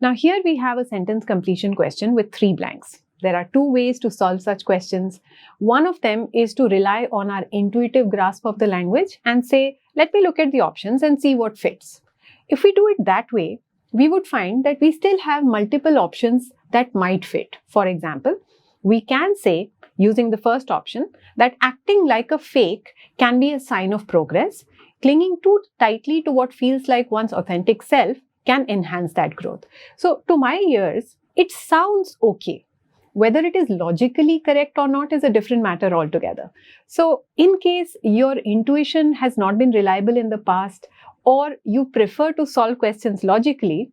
Now here we have a sentence completion question with 3 blanks. There are 2 ways to solve such questions. One of them is to rely on our intuitive grasp of the language and say, let me look at the options and see what fits. If we do it that way, we would find that we still have multiple options that might fit. For example, we can say, using the first option, that acting like a fake can be a sign of progress. Clinging too tightly to what feels like one's authentic self can enhance that growth. So to my ears, it sounds okay. Whether it is logically correct or not is a different matter altogether. So in case your intuition has not been reliable in the past, or you prefer to solve questions logically,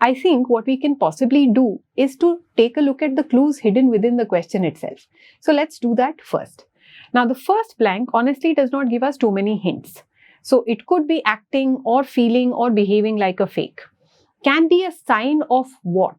I think what we can possibly do is to take a look at the clues hidden within the question itself. So let's do that first. Now the first blank honestly does not give us too many hints. So it could be acting or feeling or behaving like a fake. Can be a sign of what?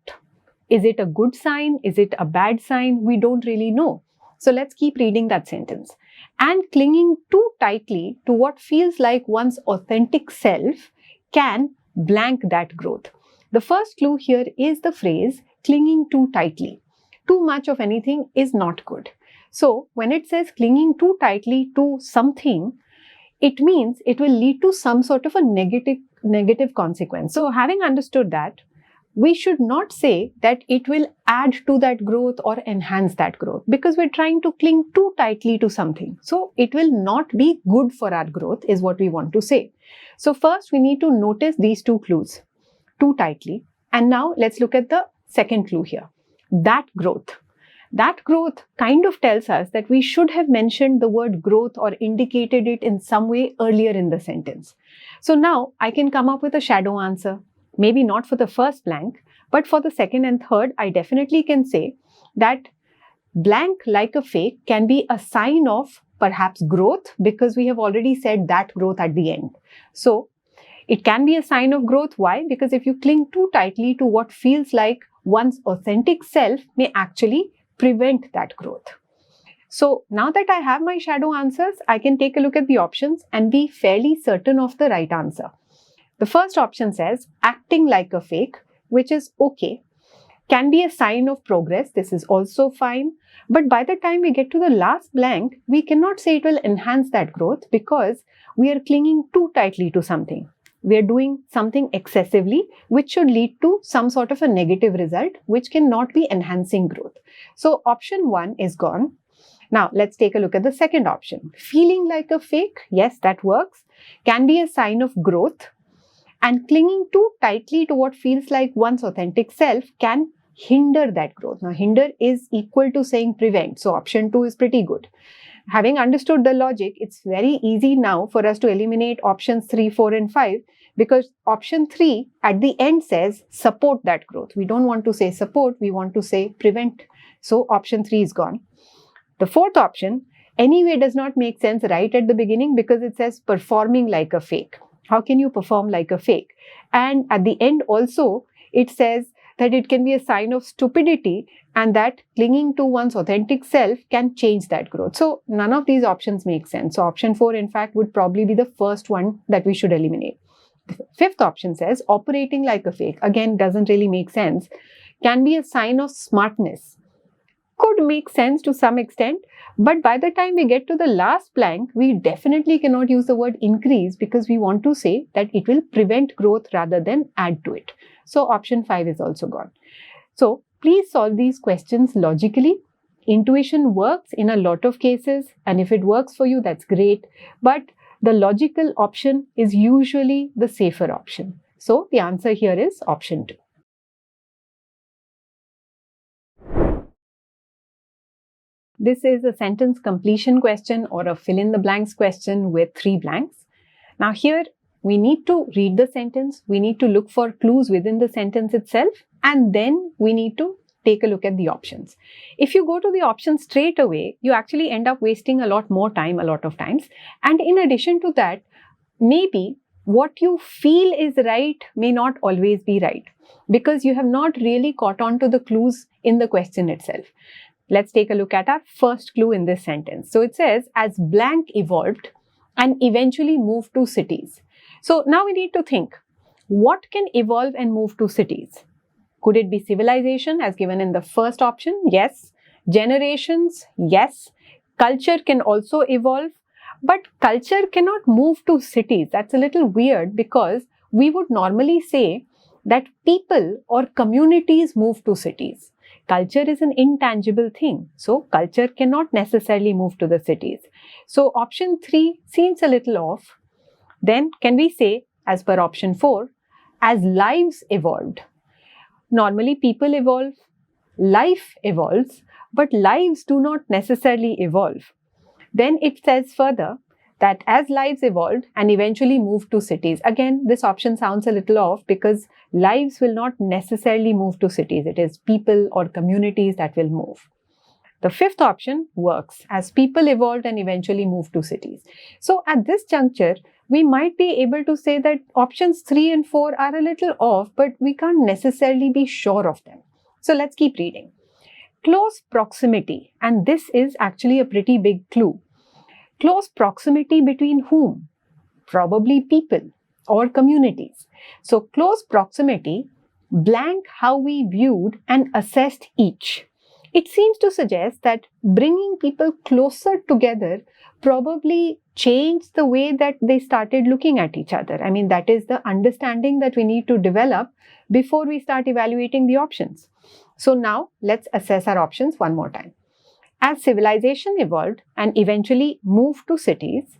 Is it a good sign? Is it a bad sign? We don't really know. So let's keep reading that sentence. And clinging too tightly to what feels like one's authentic self can blank that growth. The first clue here is the phrase clinging too tightly. Too much of anything is not good. So when it says clinging too tightly to something, it means it will lead to some sort of a negative consequence. So having understood that, we should not say that it will add to that growth or enhance that growth, because we're trying to cling too tightly to something. So it will not be good for our growth is what we want to say. So first we need to notice these 2 clues, too tightly. And now let's look at the second clue here, that growth. That growth kind of tells us that we should have mentioned the word growth or indicated it in some way earlier in the sentence. So now I can come up with a shadow answer. Maybe not for the first blank, but for the second and third, I definitely can say that blank like a fake can be a sign of perhaps growth, because we have already said that growth at the end. So it can be a sign of growth. Why? Because if you cling too tightly to what feels like one's authentic self may actually prevent that growth. So now that I have my shadow answers, I can take a look at the options and be fairly certain of the right answer. The first option says acting like a fake, which is okay. Can be a sign of progress. This is also fine. But by the time we get to the last blank, we cannot say it will enhance that growth because we are clinging too tightly to something. We are doing something excessively, which should lead to some sort of a negative result, which cannot be enhancing growth. So option 1 is gone. Now let's take a look at the second option. Feeling like a fake. Yes, that works. Can be a sign of growth. And clinging too tightly to what feels like one's authentic self can hinder that growth. Now, hinder is equal to saying prevent. So option 2 is pretty good. Having understood the logic, it's very easy now for us to eliminate options 3, 4 and 5, because option 3 at the end says support that growth. We don't want to say support, we want to say prevent. So option 3 is gone. The fourth option anyway does not make sense right at the beginning, because it says performing like a fake. How can you perform like a fake? And at the end also, it says that it can be a sign of stupidity and that clinging to one's authentic self can change that growth. So none of these options make sense. So option 4, in fact, would probably be the first one that we should eliminate. The fifth option says operating like a fake. Again, doesn't really make sense. Can be a sign of smartness. Could make sense to some extent, but by the time we get to the last blank, we definitely cannot use the word increase, because we want to say that it will prevent growth rather than add to it. So option 5 is also gone. So please solve these questions logically. Intuition works in a lot of cases, and if it works for you, that's great. But the logical option is usually the safer option. So the answer here is option 2. This is a sentence completion question or a fill in the blanks question with 3 blanks. Now here we need to read the sentence, we need to look for clues within the sentence itself, and then we need to take a look at the options. If you go to the options straight away, you actually end up wasting a lot more time a lot of times. And in addition to that, maybe what you feel is right may not always be right, because you have not really caught on to the clues in the question itself. Let's take a look at our first clue in this sentence. So it says, as blank evolved and eventually moved to cities. So now we need to think, what can evolve and move to cities? Could it be civilization as given in the first option? Yes. Generations? Yes. Culture can also evolve, but culture cannot move to cities. That's a little weird because we would normally say that people or communities move to cities. Culture is an intangible thing, so culture cannot necessarily move to the cities. So option 3 seems a little off. Then can we say, as per option 4, as lives evolved? Normally people evolve, life evolves, but lives do not necessarily evolve. Then it says further that as lives evolved and eventually moved to cities. Again, this option sounds a little off because lives will not necessarily move to cities. It is people or communities that will move. The fifth option works as people evolved and eventually moved to cities. So at this juncture, we might be able to say that options 3 and 4 are a little off, but we can't necessarily be sure of them. So let's keep reading. Close proximity, and this is actually a pretty big clue. Close proximity between whom? Probably people or communities. So close proximity, blank how we viewed and assessed each. It seems to suggest that bringing people closer together probably changed the way that they started looking at each other. I mean, that is the understanding that we need to develop before we start evaluating the options. So now let's assess our options one more time. As civilization evolved and eventually moved to cities,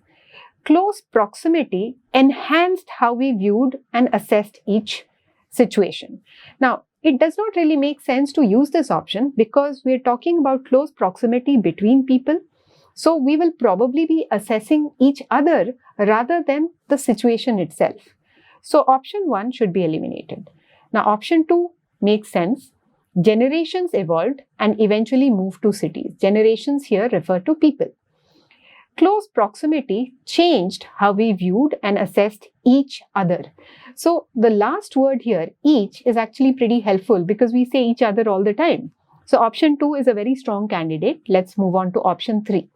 close proximity enhanced how we viewed and assessed each situation. Now, it does not really make sense to use this option because we're talking about close proximity between people. So we will probably be assessing each other rather than the situation itself. So option 1 should be eliminated. Now option 2 makes sense. Generations evolved and eventually moved to cities. Generations here refer to people. Close proximity changed how we viewed and assessed each other. So the last word here, each, is actually pretty helpful because we say each other all the time. So option 2 is a very strong candidate. Let's move on to option 3.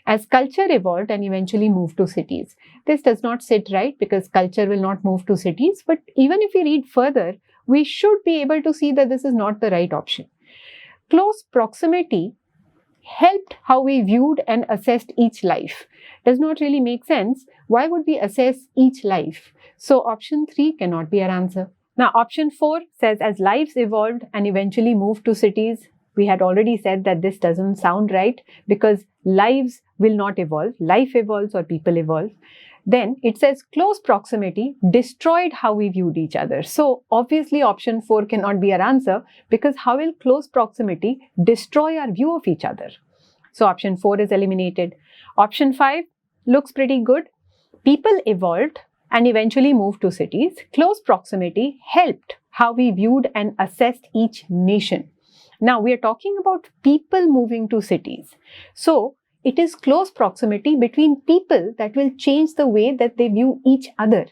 As culture evolved and eventually moved to cities. This does not sit right because culture will not move to cities. But even if we read further, we should be able to see that this is not the right option. Close proximity helped how we viewed and assessed each life. Does not really make sense. Why would we assess each life? So option 3 cannot be our answer. Now option 4 says as lives evolved and eventually moved to cities. We had already said that this doesn't sound right because lives will not evolve. Life evolves or people evolve. Then it says close proximity destroyed how we viewed each other. So obviously option 4 cannot be our answer because how will close proximity destroy our view of each other? So option 4 is eliminated. Option 5 looks pretty good. People evolved and eventually moved to cities. Close proximity helped how we viewed and assessed each nation. Now we are talking about people moving to cities. So it is close proximity between people that will change the way that they view each other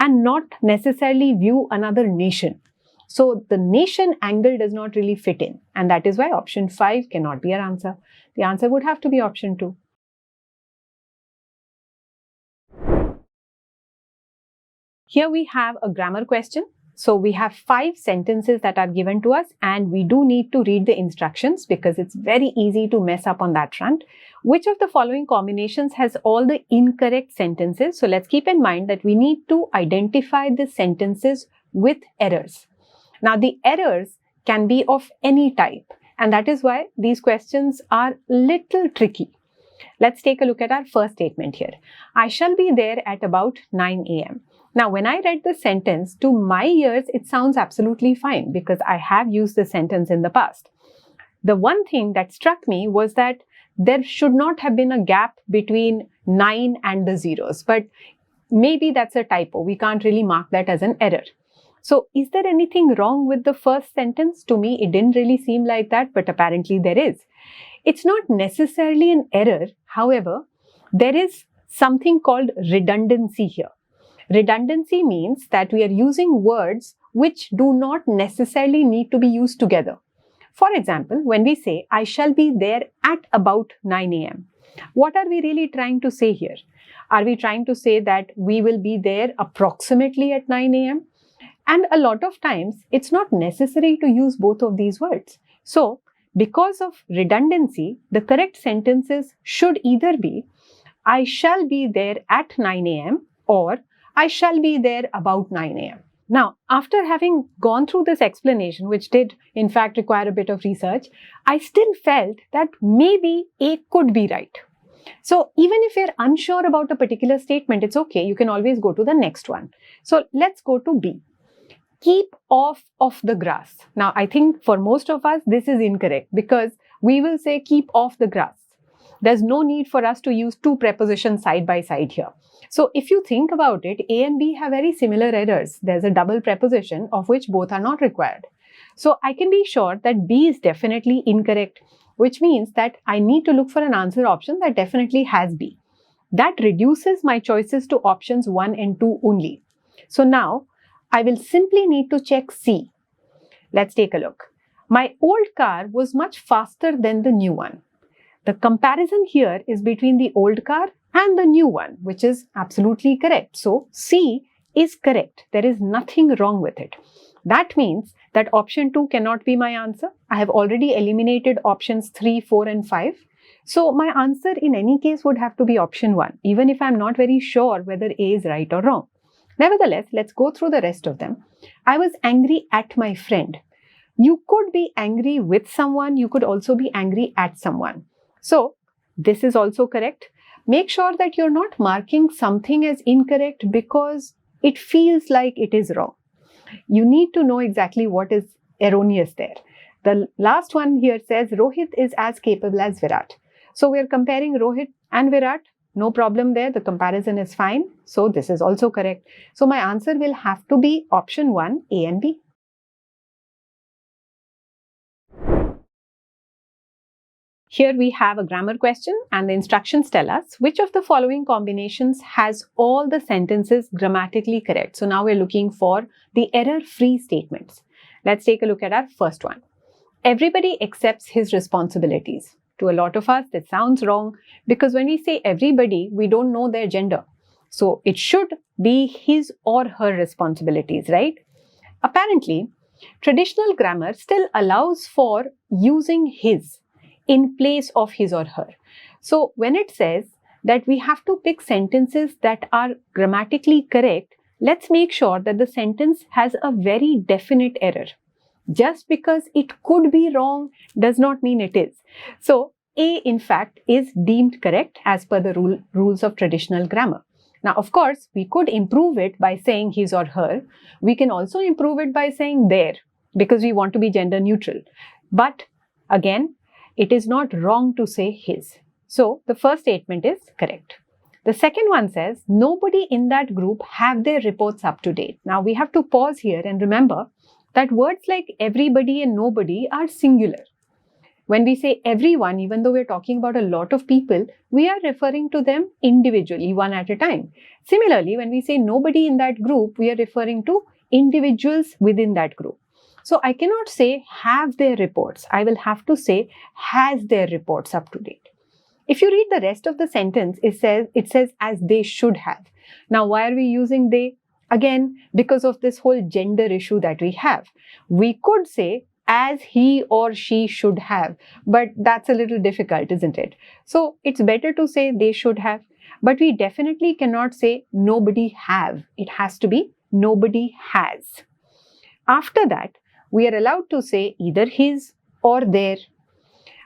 and not necessarily view another nation. So the nation angle does not really fit in, and that is why option 5 cannot be our answer. The answer would have to be option 2. Here we have a grammar question. So we have 5 sentences that are given to us and we do need to read the instructions because it's very easy to mess up on that front. Which of the following combinations has all the incorrect sentences? So let's keep in mind that we need to identify the sentences with errors. Now the errors can be of any type and that is why these questions are little tricky. Let's take a look at our first statement here. I shall be there at about 9 a.m. Now, when I read the sentence, to my ears, it sounds absolutely fine because I have used the sentence in the past. The one thing that struck me was that there should not have been a gap between 9 and the zeros, but maybe that's a typo. We can't really mark that as an error. So, is there anything wrong with the first sentence? To me, it didn't really seem like that, but apparently there is. It's not necessarily an error. However, there is something called redundancy here. Redundancy means that we are using words which do not necessarily need to be used together. For example, when we say, I shall be there at about 9 a.m. What are we really trying to say here? Are we trying to say that we will be there approximately at 9 a.m.? And a lot of times, it's not necessary to use both of these words. So, because of redundancy, the correct sentences should either be, I shall be there at 9 a.m. or I shall be there about 9 a.m. Now, after having gone through this explanation, which did in fact require a bit of research, I still felt that maybe A could be right. So even if you're unsure about a particular statement, it's okay. You can always go to the next one. So let's go to B. Keep off of the grass. Now, I think for most of us, this is incorrect because we will say keep off the grass. There's no need for us to use two prepositions side by side here. So if you think about it, A and B have very similar errors. There's a double preposition of which both are not required. So I can be sure that B is definitely incorrect, which means that I need to look for an answer option that definitely has B. That reduces my choices to options 1 and 2 only. So now I will simply need to check C. Let's take a look. My old car was much faster than the new one. The comparison here is between the old car and the new one, which is absolutely correct. So C is correct. There is nothing wrong with it. That means that option 2 cannot be my answer. I have already eliminated options 3, 4 and 5. So my answer in any case would have to be option 1, even if I'm not very sure whether A is right or wrong. Nevertheless, let's go through the rest of them. I was angry at my friend. You could be angry with someone. You could also be angry at someone. So this is also correct. Make sure that you're not marking something as incorrect because it feels like it is wrong. You need to know exactly what is erroneous there. The last one here says Rohit is as capable as Virat. So we're comparing Rohit and Virat. No problem there. The comparison is fine. So this is also correct. So my answer will have to be option 1, A and B. Here we have a grammar question and the instructions tell us which of the following combinations has all the sentences grammatically correct. So now we're looking for the error-free statements. Let's take a look at our first one. Everybody accepts his responsibilities. To a lot of us, that sounds wrong because when we say everybody, we don't know their gender. So it should be his or her responsibilities, right? Apparently, traditional grammar still allows for using his in place of his or her. So when it says that we have to pick sentences that are grammatically correct, let's make sure that the sentence has a very definite error. Just because it could be wrong does not mean it is. So A, in fact, is deemed correct as per the rules of traditional grammar. Now, of course, we could improve it by saying his or her. We can also improve it by saying their because we want to be gender neutral. But again, it is not wrong to say his. So the first statement is correct. The second one says, nobody in that group have their reports up to date. Now we have to pause here and remember that words like everybody and nobody are singular. When we say everyone, even though we're talking about a lot of people, we are referring to them individually, one at a time. Similarly, when we say nobody in that group, we are referring to individuals within that group. So I cannot say have their reports. I will have to say has their reports up to date. If you read the rest of the sentence, it says as they should have. Now, why are we using they? Again, because of this whole gender issue that we have. We could say as he or she should have, but that's a little difficult, isn't it? So it's better to say they should have, but we definitely cannot say nobody have. It has to be nobody has. After that, we are allowed to say either his or their.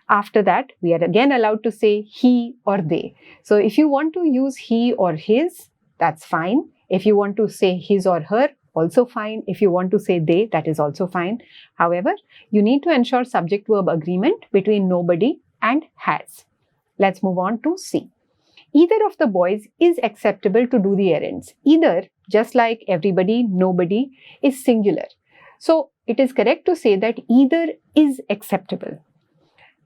After that, we are again allowed to say he or they. So if you want to use he or his, that's fine. If you want to say his or her, also fine. If you want to say they, that is also fine. However, you need to ensure subject-verb agreement between nobody and has. Let's move on to C. Either of the boys is acceptable to do the errands. Either, just like everybody, nobody, is singular. So it is correct to say that either is acceptable.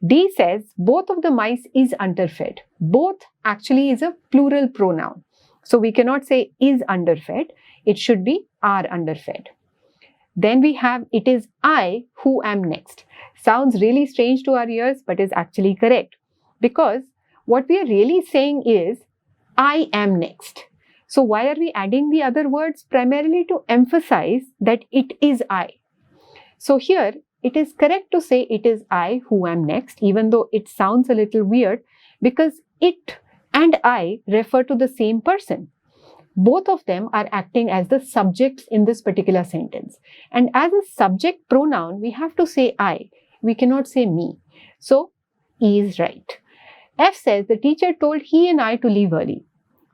D says both of the mice is underfed. Both actually is a plural pronoun. So we cannot say is underfed. It should be are underfed. Then we have it is I who am next. Sounds really strange to our ears, but is actually correct. Because what we are really saying is I am next. So why are we adding the other words? Primarily to emphasize that it is I. So here, it is correct to say it is I who am next, even though it sounds a little weird, because it and I refer to the same person. Both of them are acting as the subjects in this particular sentence. And as a subject pronoun, we have to say I. We cannot say me. So, E is right. F says the teacher told he and I to leave early.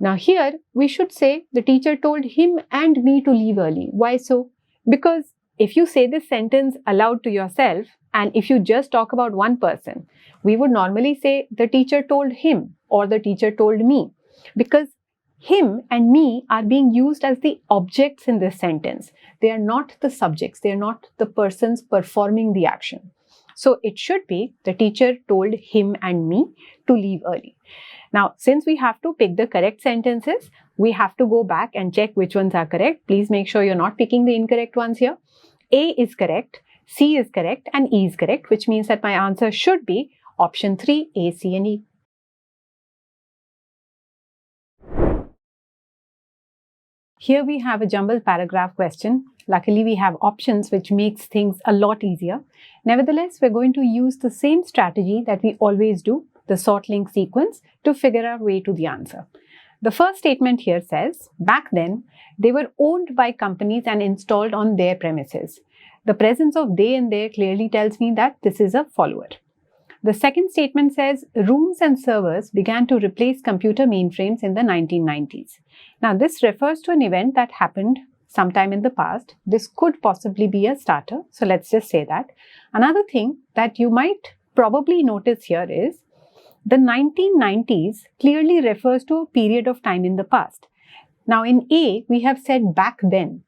Now here, we should say the teacher told him and me to leave early. Why so? Because if you say this sentence aloud to yourself, and if you just talk about one person, we would normally say the teacher told him or the teacher told me, because him and me are being used as the objects in this sentence. They are not the subjects. They are not the persons performing the action. So it should be the teacher told him and me to leave early. Now, since we have to pick the correct sentences, we have to go back and check which ones are correct. Please make sure you're not picking the incorrect ones here. A is correct, C is correct, and E is correct, which means that my answer should be option 3, A, C, and E. Here we have a jumbled paragraph question. Luckily, we have options which makes things a lot easier. Nevertheless, we're going to use the same strategy that we always do, the sort link sequence, to figure our way to the answer. The first statement here says, back then, they were owned by companies and installed on their premises. The presence of they and their clearly tells me that this is a follower. The second statement says, rooms and servers began to replace computer mainframes in the 1990s. Now, this refers to an event that happened sometime in the past. This could possibly be a starter. So let's just say that. Another thing that you might probably notice here is the 1990s clearly refers to a period of time in the past. Now, in A, we have said back then.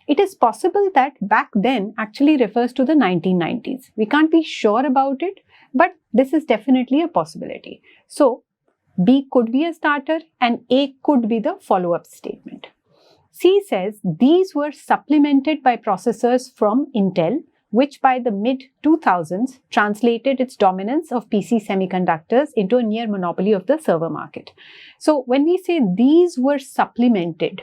It is possible that back then actually refers to the 1990s. We can't be sure about it, but this is definitely a possibility. So, B could be a starter and A could be the follow-up statement. C says these were supplemented by processors from Intel, which by the mid-2000s translated its dominance of PC semiconductors into a near monopoly of the server market. So when we say these were supplemented,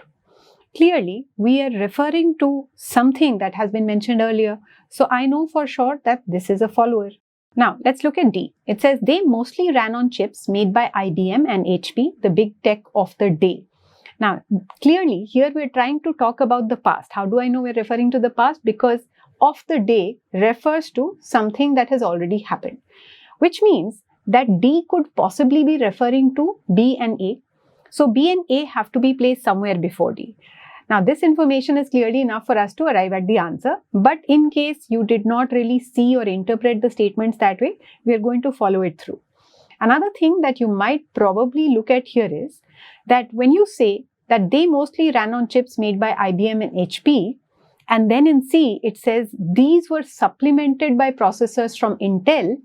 clearly we are referring to something that has been mentioned earlier. So I know for sure that this is a follower. Now let's look at D. It says they mostly ran on chips made by IBM and HP, the big tech of the day. Now clearly here we're trying to talk about the past. How do I know we're referring to the past? Because of the day refers to something that has already happened, which means that D could possibly be referring to B and A. So B and A have to be placed somewhere before D. Now this information is clearly enough for us to arrive at the answer, but in case you did not really see or interpret the statements that way, we are going to follow it through. Another thing that you might probably look at here is that when you say that they mostly ran on chips made by IBM and HP, and then in C, it says these were supplemented by processors from Intel,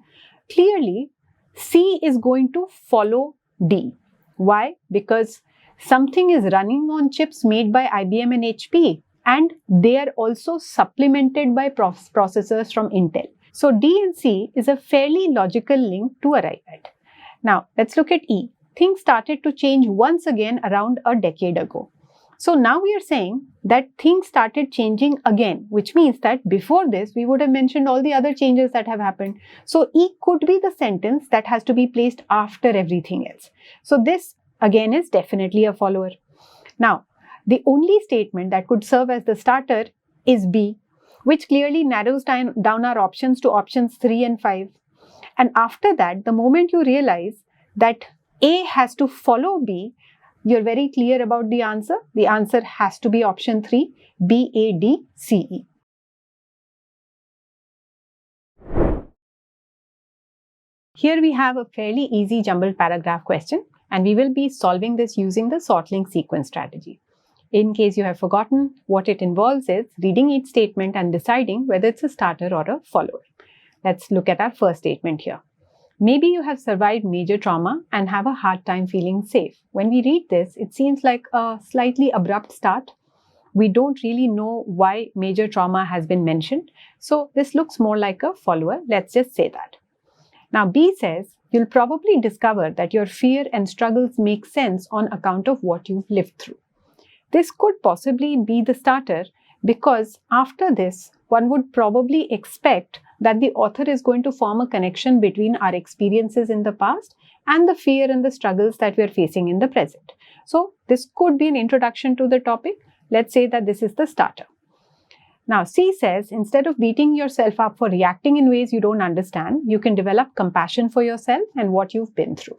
clearly C is going to follow D. Why? Because something is running on chips made by IBM and HP, and they are also supplemented by processors from Intel. So D and C is a fairly logical link to arrive at. Now, let's look at E. Things started to change once again around a decade ago. So now we are saying that things started changing again, which means that before this, we would have mentioned all the other changes that have happened. So E could be the sentence that has to be placed after everything else. So this again is definitely a follower. Now, the only statement that could serve as the starter is B, which clearly narrows down our options to options 3 and 5. And after that, the moment you realize that A has to follow B, you're very clear about the answer. The answer has to be option 3, B, A, D, C, E. Here we have a fairly easy jumbled paragraph question, and we will be solving this using the sort link sequence strategy. In case you have forgotten, what it involves is reading each statement and deciding whether it's a starter or a follower. Let's look at our first statement here. Maybe you have survived major trauma and have a hard time feeling safe. When we read this, it seems like a slightly abrupt start. We don't really know why major trauma has been mentioned. So this looks more like a follower. Let's just say that. Now B says, you'll probably discover that your fear and struggles make sense on account of what you've lived through. this could possibly be the starter, because after this, one would probably expect that the author is going to form a connection between our experiences in the past and the fear and the struggles that we are facing in the present. So this could be an introduction to the topic. Let's say that this is the starter. Now, C says, instead of beating yourself up for reacting in ways you don't understand, you can develop compassion for yourself and what you've been through.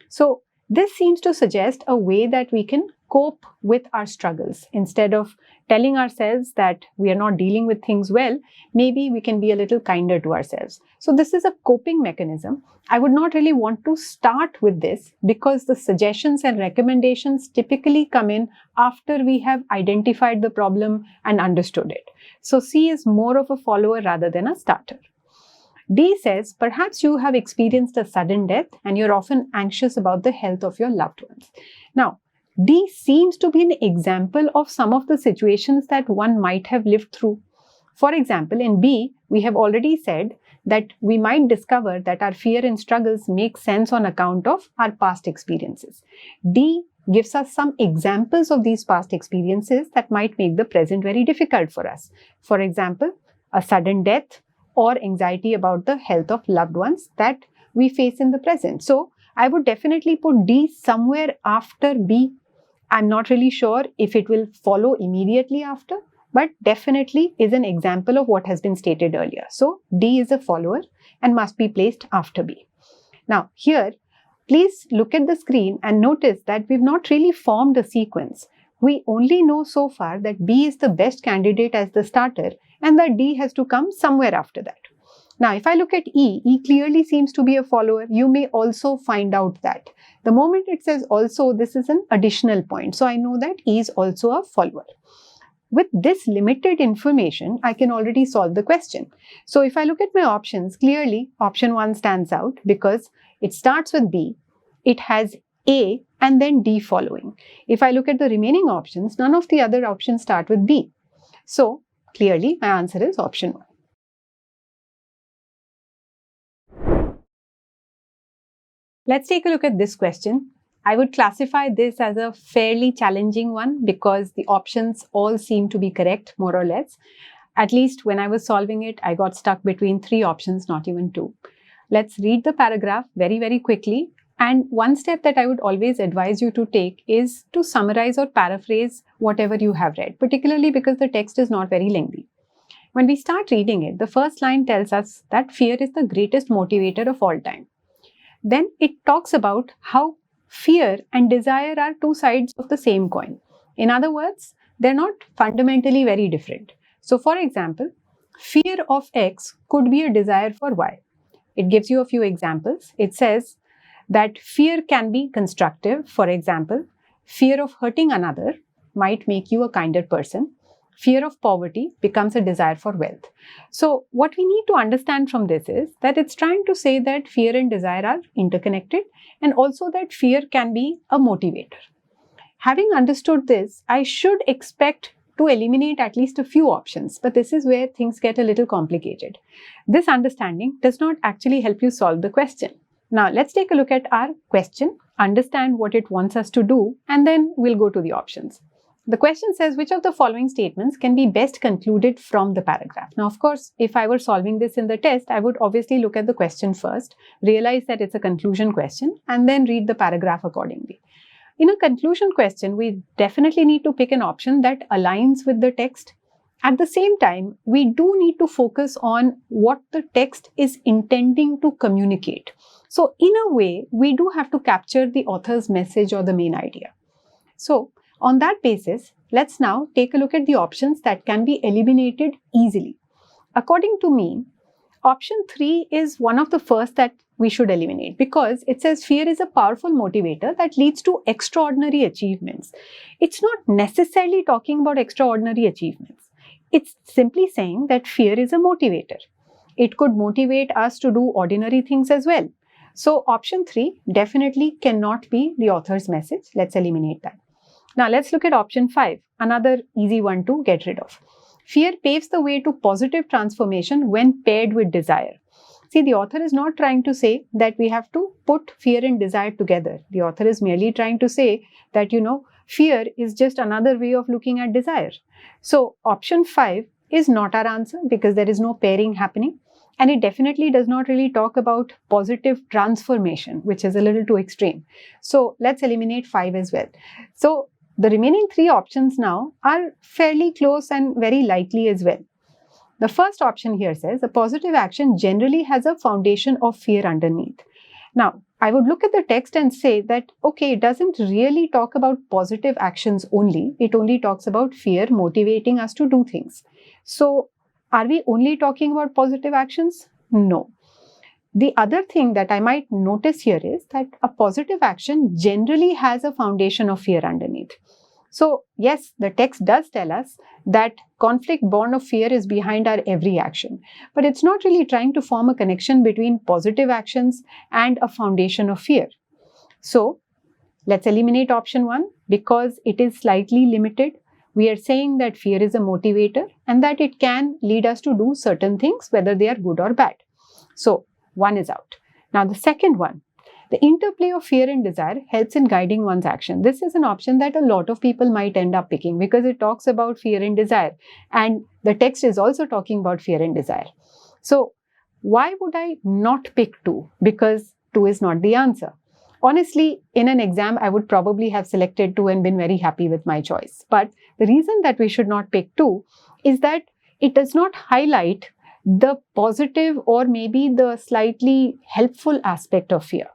So this seems to suggest a way that we can cope with our struggles. Instead of telling ourselves that we are not dealing with things well, maybe we can be a little kinder to ourselves. So this is a coping mechanism. I would not really want to start with this because the suggestions and recommendations typically come in after we have identified the problem and understood it. So C is more of a follower rather than a starter. D says, perhaps you have experienced a sudden death and you're often anxious about the health of your loved ones. Now, D seems to be an example of some of the situations that one might have lived through. For example, in B, we have already said that we might discover that our fear and struggles make sense on account of our past experiences. D gives us some examples of these past experiences that might make the present very difficult for us. For example, a sudden death, or anxiety about the health of loved ones that we face in the present. So I would definitely put D somewhere after B. I'm not really sure if it will follow immediately after, but definitely is an example of what has been stated earlier. So D is a follower and must be placed after B. Now here, please look at the screen and notice that we've not really formed a sequence. We only know so far that B is the best candidate as the starter and that D has to come somewhere after that. Now, if I look at E, E clearly seems to be a follower. You may also find out that. The moment it says also, this is an additional point. So I know that E is also a follower. With this limited information, I can already solve the question. So if I look at my options, clearly option 1 stands out because it starts with B, it has A and then D following. If I look at the remaining options, none of the other options start with B. So clearly my answer is option 1. Let's take a look at this question. I would classify this as a fairly challenging one because the options all seem to be correct, more or less. At least when I was solving it, I got stuck between 3 options, not even 2. Let's read the paragraph very, very quickly. And one step that I would always advise you to take is to summarize or paraphrase whatever you have read, particularly because the text is not very lengthy. When we start reading it, the first line tells us that fear is the greatest motivator of all time. Then it talks about how fear and desire are 2 sides of the same coin. In other words, they're not fundamentally very different. So for example, fear of X could be a desire for Y. It gives you a few examples. It says that fear can be constructive. For example, fear of hurting another might make you a kinder person. Fear of poverty becomes a desire for wealth. So what we need to understand from this is that it's trying to say that fear and desire are interconnected and also that fear can be a motivator. Having understood this, I should expect to eliminate at least a few options, but this is where things get a little complicated. This understanding does not actually help you solve the question. Now let's take a look at our question, understand what it wants us to do, and then we'll go to the options. The question says, which of the following statements can be best concluded from the paragraph? Now, of course, if I were solving this in the test, I would obviously look at the question first, realize that it's a conclusion question, and then read the paragraph accordingly. In a conclusion question, we definitely need to pick an option that aligns with the text. At the same time, we do need to focus on what the text is intending to communicate. So, in a way, we do have to capture the author's message or the main idea. So, on that basis, let's now take a look at the options that can be eliminated easily. According to me, option 3 is one of the first that we should eliminate because it says fear is a powerful motivator that leads to extraordinary achievements. It's not necessarily talking about extraordinary achievements. It's simply saying that fear is a motivator. It could motivate us to do ordinary things as well. So option 3 definitely cannot be the author's message. Let's eliminate that. Now let's look at option 5, another easy one to get rid of. Fear paves the way to positive transformation when paired with desire. See, the author is not trying to say that we have to put fear and desire together. The author is merely trying to say that, fear is just another way of looking at desire. So option 5 is not our answer because there is no pairing happening. And it definitely does not really talk about positive transformation, which is a little too extreme. So let's eliminate 5 as well. So the remaining 3 options now are fairly close and very likely as well. The first option here says a positive action generally has a foundation of fear underneath. Now, I would look at the text and say that, okay, it doesn't really talk about positive actions only. It only talks about fear motivating us to do things. So, are we only talking about positive actions? No. The other thing that I might notice here is that a positive action generally has a foundation of fear underneath. So, yes, the text does tell us that conflict born of fear is behind our every action, but it's not really trying to form a connection between positive actions and a foundation of fear. So, let's eliminate option 1 because it is slightly limited. We are saying that fear is a motivator and that it can lead us to do certain things, whether they are good or bad. So, 1 is out. Now, the second one, the interplay of fear and desire helps in guiding one's action. This is an option that a lot of people might end up picking because it talks about fear and desire. And the text is also talking about fear and desire. So, why would I not pick 2? Because 2 is not the answer. Honestly, in an exam, I would probably have selected 2 and been very happy with my choice. But the reason that we should not pick 2 is that it does not highlight the positive or maybe the slightly helpful aspect of fear.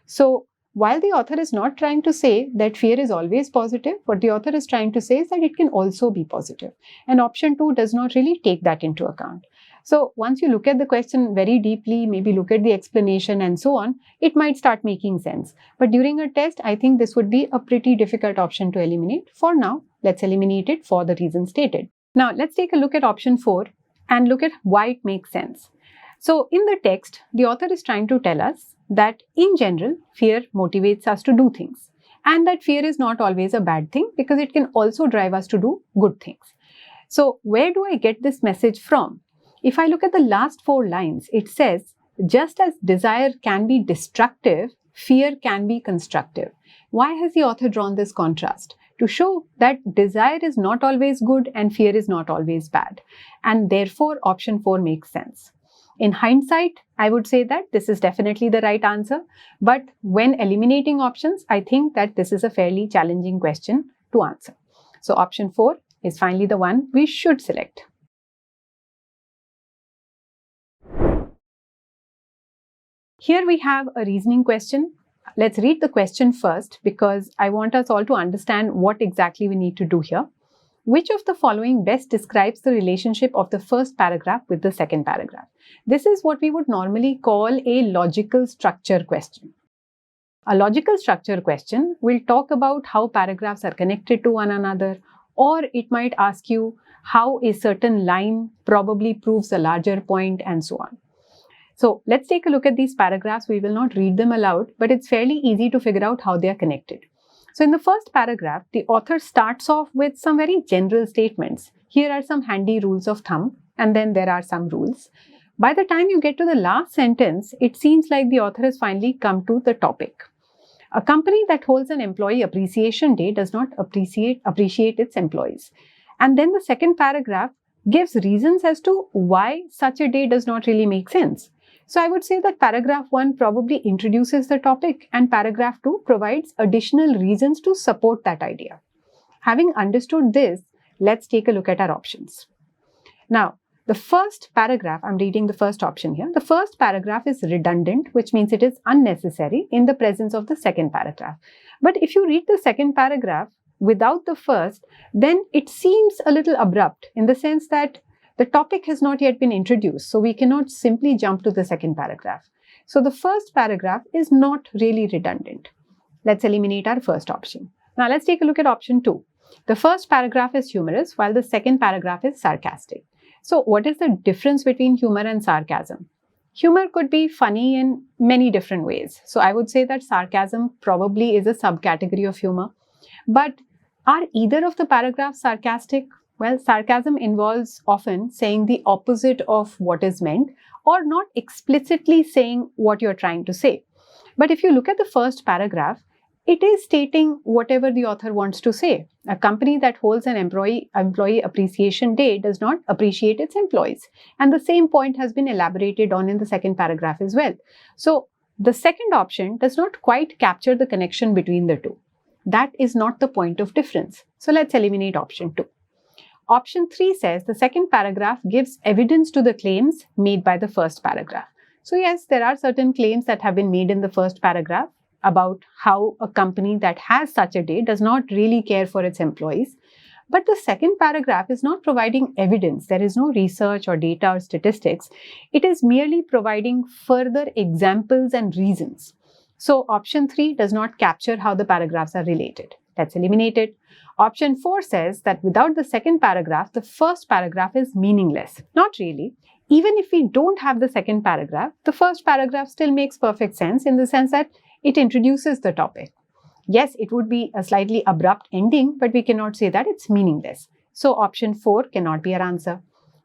So, while the author is not trying to say that fear is always positive, what the author is trying to say is that it can also be positive. And option 2 does not really take that into account. So, once you look at the question very deeply, maybe look at the explanation and so on, it might start making sense. But during a test, I think this would be a pretty difficult option to eliminate. For now, let's eliminate it for the reason stated. Now, let's take a look at option 4 and look at why it makes sense. So, in the text, the author is trying to tell us that in general, fear motivates us to do things. And that fear is not always a bad thing because it can also drive us to do good things. So, where do I get this message from? If I look at the last 4 lines, it says, just as desire can be destructive, fear can be constructive. Why has the author drawn this contrast? To show that desire is not always good and fear is not always bad. And therefore, option 4 makes sense. In hindsight, I would say that this is definitely the right answer. But when eliminating options, I think that this is a fairly challenging question to answer. So option 4 is finally the one we should select. Here we have a reasoning question. Let's read the question first because I want us all to understand what exactly we need to do here. Which of the following best describes the relationship of the first paragraph with the second paragraph? This is what we would normally call a logical structure question. A logical structure question will talk about how paragraphs are connected to one another, or it might ask you how a certain line probably proves a larger point and so on. So let's take a look at these paragraphs. We will not read them aloud, but it's fairly easy to figure out how they are connected. So in the first paragraph, the author starts off with some very general statements. Here are some handy rules of thumb, and then there are some rules. By the time you get to the last sentence, it seems like the author has finally come to the topic. A company that holds an employee appreciation day does not appreciate its employees. And then the second paragraph gives reasons as to why such a day does not really make sense. So I would say that paragraph 1 probably introduces the topic and paragraph 2 provides additional reasons to support that idea. Having understood this, let's take a look at our options. Now, the first paragraph, I'm reading the first option here. The first paragraph is redundant, which means it is unnecessary in the presence of the second paragraph. But if you read the second paragraph without the first, then it seems a little abrupt in the sense that the topic has not yet been introduced, so we cannot simply jump to the second paragraph. So the first paragraph is not really redundant. Let's eliminate our first option. Now let's take a look at option 2. The first paragraph is humorous while the second paragraph is sarcastic. So what is the difference between humor and sarcasm? Humor could be funny in many different ways. So I would say that sarcasm probably is a subcategory of humor. But are either of the paragraphs sarcastic? Well, sarcasm involves often saying the opposite of what is meant or not explicitly saying what you're trying to say. But if you look at the first paragraph, it is stating whatever the author wants to say. A company that holds an employee appreciation day does not appreciate its employees. And the same point has been elaborated on in the second paragraph as well. So the second option does not quite capture the connection between the two. That is not the point of difference. So let's eliminate option 2. Option 3 says the second paragraph gives evidence to the claims made by the first paragraph. So yes, there are certain claims that have been made in the first paragraph about how a company that has such a day does not really care for its employees. But the second paragraph is not providing evidence. There is no research or data or statistics. It is merely providing further examples and reasons. So option 3 does not capture how the paragraphs are related. Let's eliminate it. Option 4 says that without the second paragraph, the first paragraph is meaningless. Not really. Even if we don't have the second paragraph, the first paragraph still makes perfect sense in the sense that it introduces the topic. Yes, it would be a slightly abrupt ending, but we cannot say that it's meaningless. So option 4 cannot be our answer.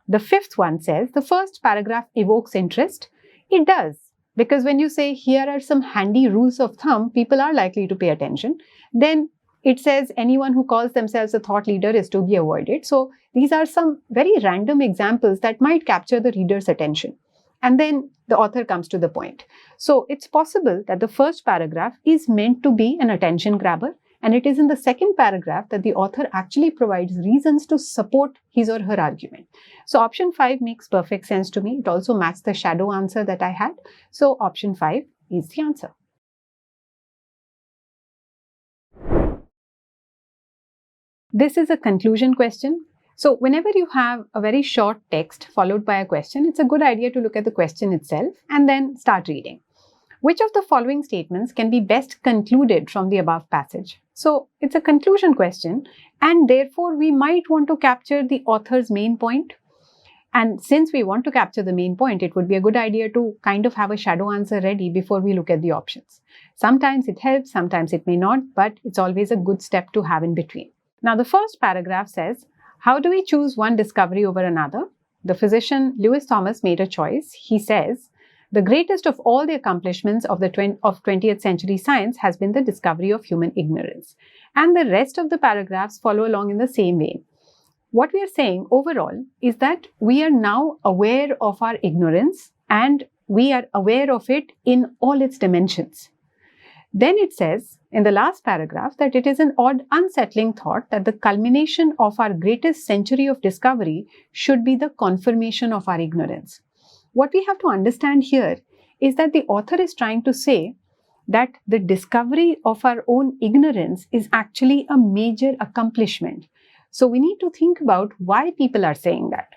The fifth one says the first paragraph evokes interest. It does, because when you say here are some handy rules of thumb, people are likely to pay attention. Then it says anyone who calls themselves a thought leader is to be avoided. So these are some very random examples that might capture the reader's attention. And then the author comes to the point. So it's possible that the first paragraph is meant to be an attention grabber, and it is in the second paragraph that the author actually provides reasons to support his or her argument. So option 5 makes perfect sense to me. It also matches the shadow answer that I had. So option 5 is the answer. This is a conclusion question. So whenever you have a very short text followed by a question, it's a good idea to look at the question itself and then start reading. Which of the following statements can be best concluded from the above passage? So it's a conclusion question, and therefore we might want to capture the author's main point. And since we want to capture the main point, it would be a good idea to kind of have a shadow answer ready before we look at the options. Sometimes it helps, sometimes it may not, but it's always a good step to have in between. Now the first paragraph says, how do we choose one discovery over another? The physician Lewis Thomas made a choice. He says, the greatest of all the accomplishments of 20th century science has been the discovery of human ignorance. And the rest of the paragraphs follow along in the same vein. What we are saying overall is that we are now aware of our ignorance and we are aware of it in all its dimensions. Then it says in the last paragraph that it is an odd, unsettling thought that the culmination of our greatest century of discovery should be the confirmation of our ignorance. What we have to understand here is that the author is trying to say that the discovery of our own ignorance is actually a major accomplishment. So we need to think about why people are saying that.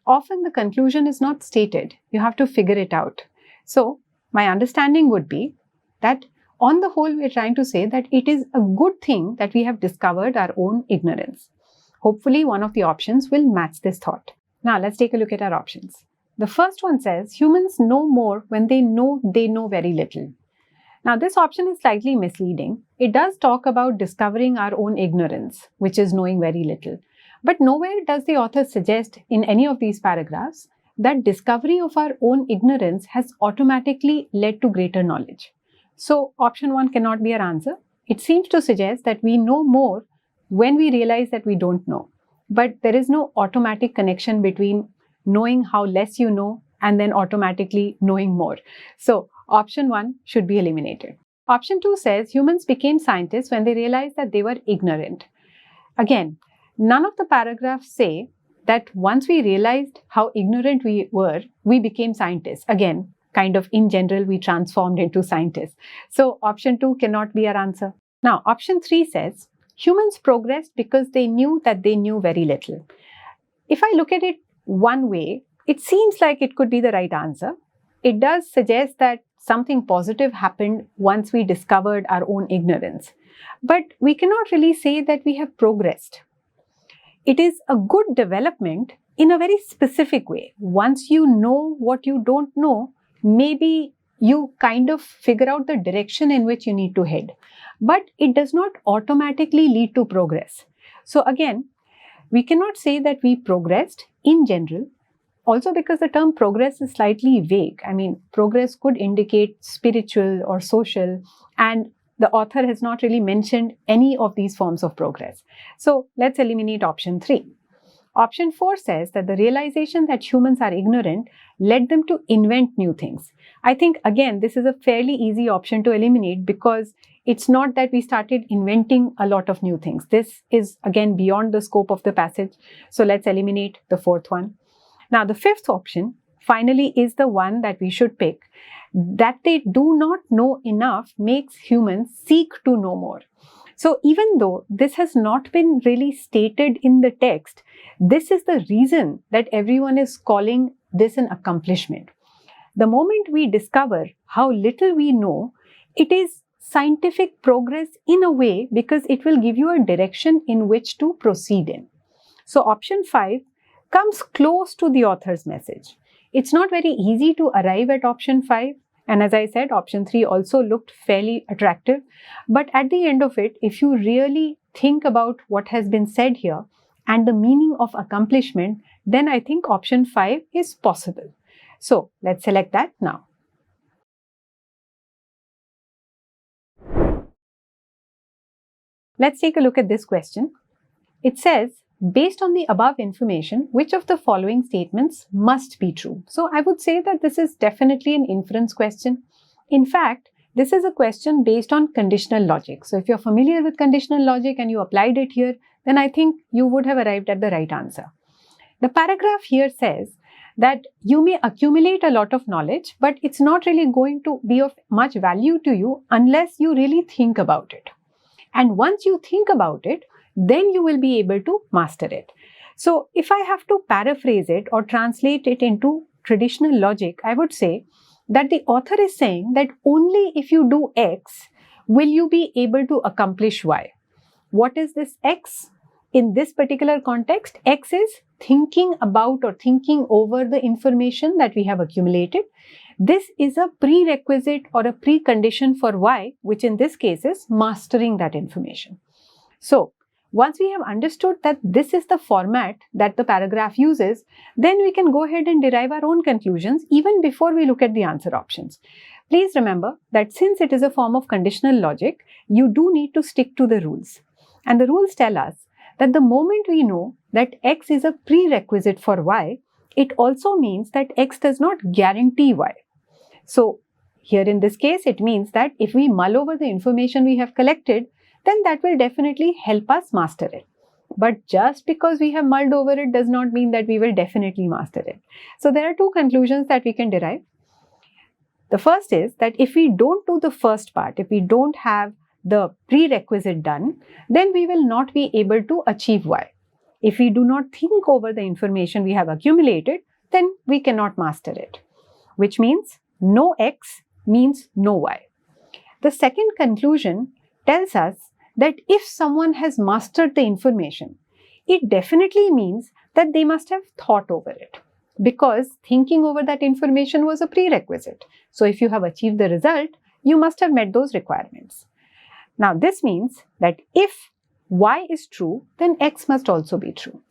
Often the conclusion is not stated. You have to figure it out. So my understanding would be that on the whole, we're trying to say that it is a good thing that we have discovered our own ignorance. Hopefully, one of the options will match this thought. Now, let's take a look at our options. The first one says, humans know more when they know very little. Now, this option is slightly misleading. It does talk about discovering our own ignorance, which is knowing very little. But nowhere does the author suggest in any of these paragraphs that discovery of our own ignorance has automatically led to greater knowledge. So option 1 cannot be our answer. It seems to suggest that we know more when we realize that we don't know. But there is no automatic connection between knowing how less you know and then automatically knowing more. So option 1 should be eliminated. Option 2 says humans became scientists when they realized that they were ignorant. Again, none of the paragraphs say that once we realized how ignorant we were, we became scientists. Again, kind of in general, we transformed into scientists. So option 2 cannot be our answer. Now, option 3 says, humans progressed because they knew that they knew very little. If I look at it one way, it seems like it could be the right answer. It does suggest that something positive happened once we discovered our own ignorance. But we cannot really say that we have progressed. It is a good development in a very specific way. Once you know what you don't know, maybe you kind of figure out the direction in which you need to head. But it does not automatically lead to progress. So again, we cannot say that we progressed in general. Also because the term progress is slightly vague. I mean, progress could indicate spiritual or social. And the author has not really mentioned any of these forms of progress. So let's eliminate option 3. Option 4 says that the realization that humans are ignorant led them to invent new things. I think, again, this is a fairly easy option to eliminate because it's not that we started inventing a lot of new things. This is, again, beyond the scope of the passage. So let's eliminate the 4th one. Now, the 5th option, finally, is the one that we should pick. That they do not know enough makes humans seek to know more. So even though this has not been really stated in the text, this is the reason that everyone is calling this an accomplishment. The moment we discover how little we know, it is scientific progress in a way because it will give you a direction in which to proceed in. So option 5 comes close to the author's message. It's not very easy to arrive at option 5. And as I said, option 3 also looked fairly attractive. But at the end of it, if you really think about what has been said here and the meaning of accomplishment, then I think option 5 is possible. So let's select that now. Let's take a look at this question. It says, based on the above information, which of the following statements must be true? So I would say that this is definitely an inference question. In fact, this is a question based on conditional logic. So if you're familiar with conditional logic and you applied it here, then I think you would have arrived at the right answer. The paragraph here says that you may accumulate a lot of knowledge, but it's not really going to be of much value to you unless you really think about it. And once you think about it, then you will be able to master it. So if I have to paraphrase it or translate it into traditional logic, I would say that the author is saying that only if you do X will you be able to accomplish Y. What is this X? In this particular context, X is thinking about or thinking over the information that we have accumulated. This is a prerequisite or a precondition for Y, which in this case is mastering that information. So, once we have understood that this is the format that the paragraph uses, then we can go ahead and derive our own conclusions even before we look at the answer options. Please remember that since it is a form of conditional logic, you do need to stick to the rules. And the rules tell us that the moment we know that X is a prerequisite for Y, it also means that X does not guarantee Y. So, here in this case, it means that if we mull over the information we have collected, then that will definitely help us master it. But just because we have mulled over it does not mean that we will definitely master it. So there are two conclusions that we can derive. The first is that if we don't do the first part, if we don't have the prerequisite done, then we will not be able to achieve Y. If we do not think over the information we have accumulated, then we cannot master it. Which means no X means no Y. The second conclusion tells us that if someone has mastered the information, it definitely means that they must have thought over it, because thinking over that information was a prerequisite. So if you have achieved the result, you must have met those requirements. Now this means that if Y is true, then X must also be true.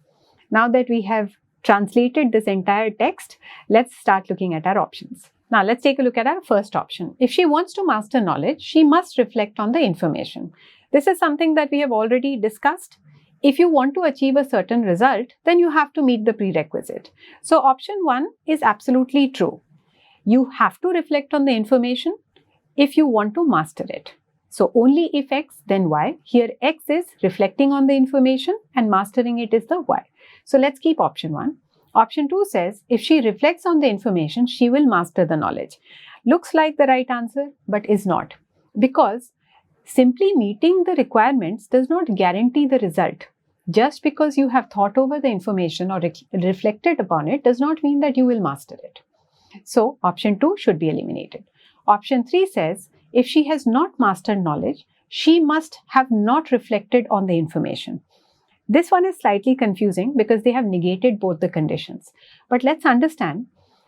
Now that we have translated this entire text, let's start looking at our options. Now let's take a look at our first option. If she wants to master knowledge, she must reflect on the information. This is something that we have already discussed. If you want to achieve a certain result, then you have to meet the prerequisite. So option 1 is absolutely true. You have to reflect on the information if you want to master it. So only if X, then Y. Here X is reflecting on the information and mastering it is the Y. So let's keep option 1. Option 2 says, if she reflects on the information, she will master the knowledge. Looks like the right answer, but is not. Because simply meeting the requirements does not guarantee the result. Just because you have thought over the information or reflected upon it does not mean that you will master it. So option 2 should be eliminated. Option 3 says, if she has not mastered knowledge, she must have not reflected on the information. This one is slightly confusing because they have negated both the conditions. But let's understand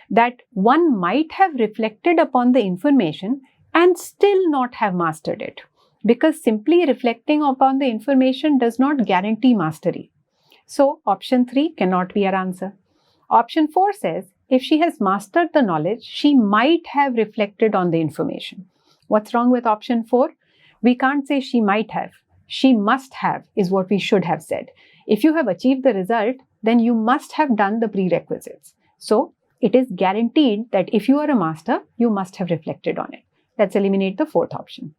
that one might have reflected upon the information and still not have mastered it, because simply reflecting upon the information does not guarantee mastery. So option 3 cannot be our answer. Option 4 says, if she has mastered the knowledge, she might have reflected on the information. What's wrong with option 4? We can't say she might have. She must have is what we should have said. If you have achieved the result, then you must have done the prerequisites. So it is guaranteed that if you are a master, you must have reflected on it. Let's eliminate the fourth option.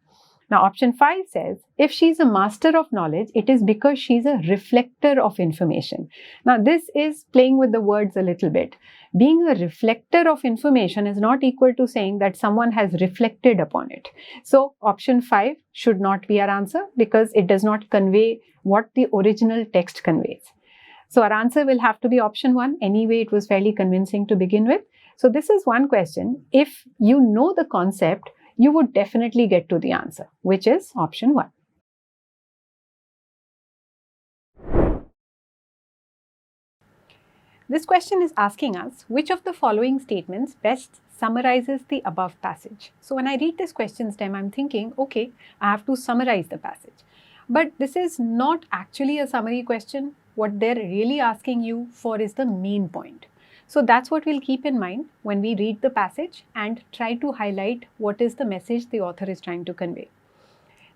Now, option 5 says, if she's a master of knowledge, it is because she's a reflector of information. Now, this is playing with the words a little bit. Being a reflector of information is not equal to saying that someone has reflected upon it. So, option 5 should not be our answer because it does not convey what the original text conveys. So, our answer will have to be option 1. Anyway, it was fairly convincing to begin with. So, this is one question. If you know the concept, you would definitely get to the answer, which is option 1. This question is asking us which of the following statements best summarizes the above passage. So when I read this question stem, I'm thinking, okay, I have to summarize the passage. But this is not actually a summary question. What they're really asking you for is the main point. So that's what we'll keep in mind when we read the passage and try to highlight what is the message the author is trying to convey.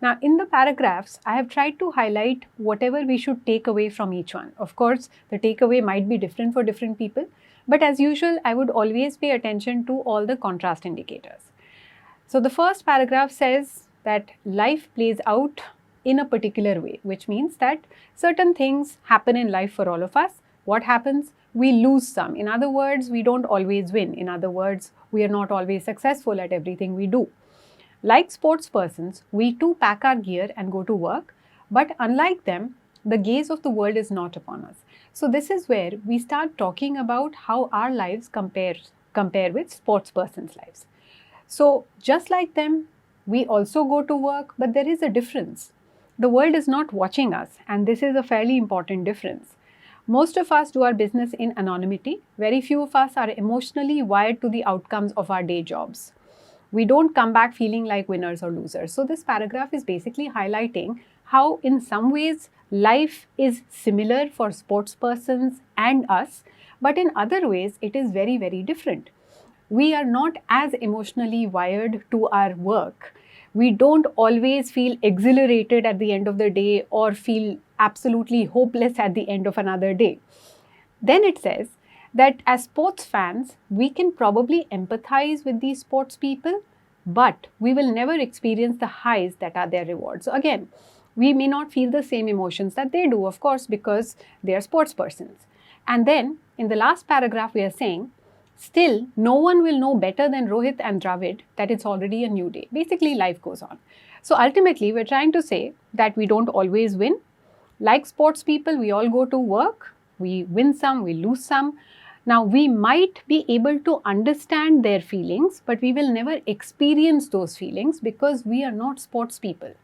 Now, in the paragraphs, I have tried to highlight whatever we should take away from each one. Of course, the takeaway might be different for different people, but as usual, I would always pay attention to all the contrast indicators. So the first paragraph says that life plays out in a particular way, which means that certain things happen in life for all of us. What happens? We lose some. In other words, we don't always win. In other words, we are not always successful at everything we do. Like sports persons, we too pack our gear and go to work, but unlike them, the gaze of the world is not upon us. So this is where we start talking about how our lives compare with sports persons' lives. So just like them, we also go to work, but there is a difference. The world is not watching us, and this is a fairly important difference. Most of us do our business in anonymity. Very few of us are emotionally wired to the outcomes of our day jobs. We don't come back feeling like winners or losers. So this paragraph is basically highlighting how in some ways life is similar for sports persons and us, but in other ways it is very, very different. We are not as emotionally wired to our work. We don't always feel exhilarated at the end of the day or feel absolutely hopeless at the end of another day. Then it says that as sports fans, we can probably empathize with these sports people, but we will never experience the highs that are their rewards. So again, we may not feel the same emotions that they do, of course, because they are sports persons. And then in the last paragraph, we are saying, still, no one will know better than Rohit and Dravid that it's already a new day. Basically, life goes on. So ultimately, we're trying to say that we don't always win. Like sports people, we all go to work. We win some, we lose some. Now, we might be able to understand their feelings, but we will never experience those feelings because we are not sports people.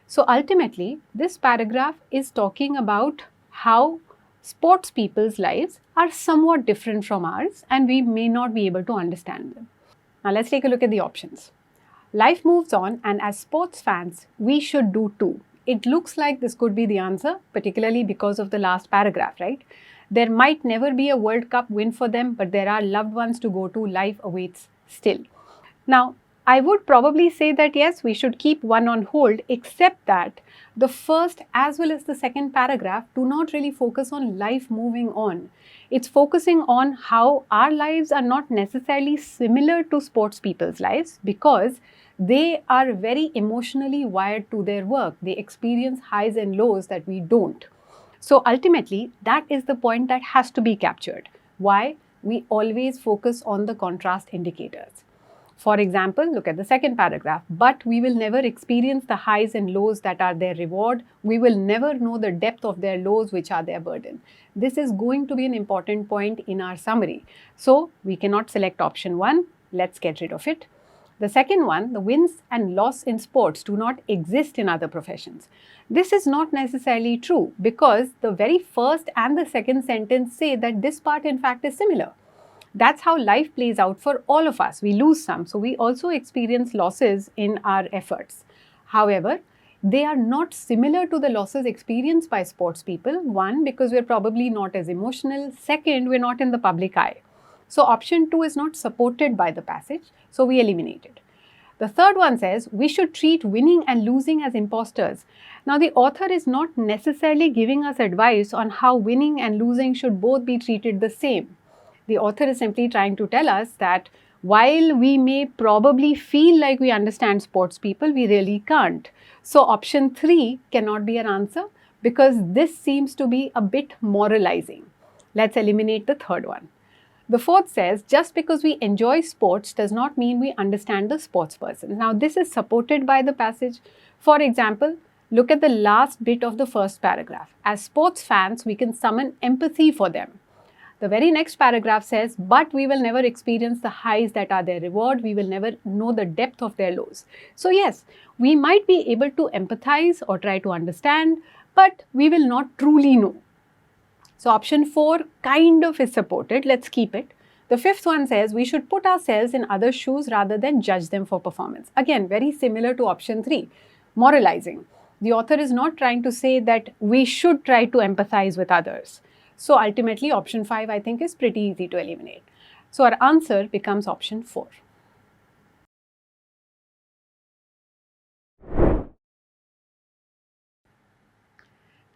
So ultimately, this paragraph is talking about how sports people's lives are somewhat different from ours and we may not be able to understand them. Now let's take a look at the options. Life moves on, and as sports fans, we should do too. It looks like this could be the answer, particularly because of the last paragraph, right? There might never be a World Cup win for them, but there are loved ones to go to. Life awaits still. Now, I would probably say that yes, we should keep one on hold, except that the first as well as the second paragraph do not really focus on life moving on. It's focusing on how our lives are not necessarily similar to sports people's lives because they are very emotionally wired to their work. They experience highs and lows that we don't. So ultimately, that is the point that has to be captured. Why? We always focus on the contrast indicators. For example, look at the second paragraph. But we will never experience the highs and lows that are their reward. We will never know the depth of their lows, which are their burden. This is going to be an important point in our summary. So we cannot select option 1. Let's get rid of it. The second one, the wins and loss in sports do not exist in other professions. This is not necessarily true because the very first and the second sentence say that this part in fact is similar. That's how life plays out for all of us. We lose some, so we also experience losses in our efforts. However, they are not similar to the losses experienced by sports people. One, because we're probably not as emotional. Second, we're not in the public eye. So option 2 is not supported by the passage, so we eliminate it. The third one says, we should treat winning and losing as imposters. Now, the author is not necessarily giving us advice on how winning and losing should both be treated the same. The author is simply trying to tell us that while we may probably feel like we understand sports people, we really can't. So, option 3 cannot be an answer because this seems to be a bit moralizing. Let's eliminate the third one. The fourth says, just because we enjoy sports does not mean we understand the sports person. Now, this is supported by the passage. For example, look at the last bit of the first paragraph. As sports fans, we can summon empathy for them. The very next paragraph says, but we will never experience the highs that are their reward. We will never know the depth of their lows. So yes, we might be able to empathize or try to understand, but we will not truly know. So option 4 kind of is supported. Let's keep it. The fifth one says we should put ourselves in others' shoes rather than judge them for performance. Again, very similar to option 3, moralizing. The author is not trying to say that we should try to empathize with others. So ultimately, option 5, I think, is pretty easy to eliminate. So our answer becomes option 4.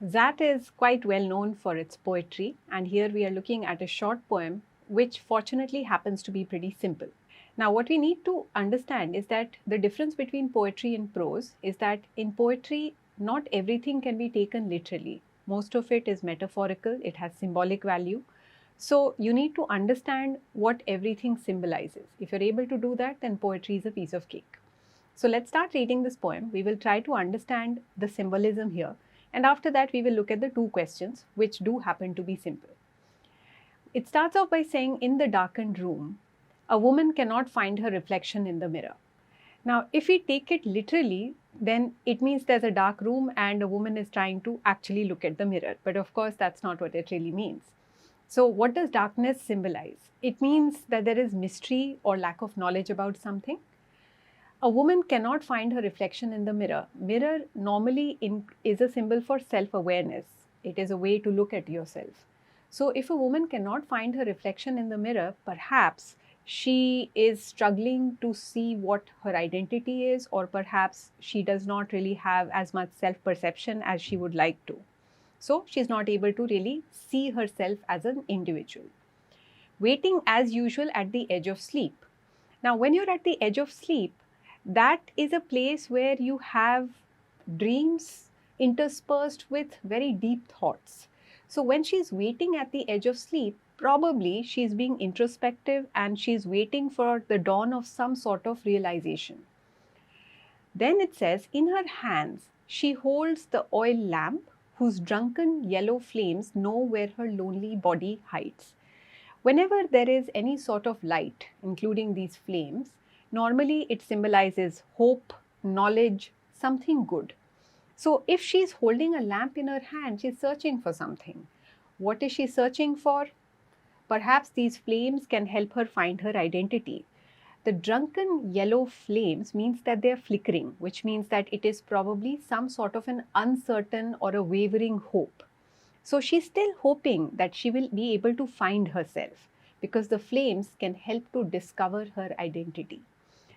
XAT is quite well known for its poetry, and here we are looking at a short poem which fortunately happens to be pretty simple. Now, what we need to understand is that the difference between poetry and prose is that in poetry, not everything can be taken literally. Most of it is metaphorical, it has symbolic value. So, you need to understand what everything symbolizes. If you're able to do that, then poetry is a piece of cake. So, let's start reading this poem. We will try to understand the symbolism here. And after that, we will look at the 2 questions, which do happen to be simple. It starts off by saying, in the darkened room, a woman cannot find her reflection in the mirror. Now, if we take it literally, then it means there's a dark room and a woman is trying to actually look at the mirror. But of course, that's not what it really means. So, what does darkness symbolize? It means that there is mystery or lack of knowledge about something. A woman cannot find her reflection in the mirror. Mirror normally is a symbol for self-awareness. It is a way to look at yourself. So if a woman cannot find her reflection in the mirror, perhaps she is struggling to see what her identity is, or perhaps she does not really have as much self-perception as she would like to. So she's not able to really see herself as an individual. Waiting as usual at the edge of sleep. Now, when you're at the edge of sleep, that is a place where you have dreams interspersed with very deep thoughts. So when she's waiting at the edge of sleep, probably she's being introspective and she's waiting for the dawn of some sort of realization. Then it says, in her hands, she holds the oil lamp whose drunken yellow flames know where her lonely body hides. Whenever there is any sort of light, including these flames, normally it symbolizes hope, knowledge, something good. So if she's holding a lamp in her hand, she's searching for something. What is she searching for? Perhaps these flames can help her find her identity. The drunken yellow flames means that they are flickering, which means that it is probably some sort of an uncertain or a wavering hope. So she's still hoping that she will be able to find herself because the flames can help to discover her identity.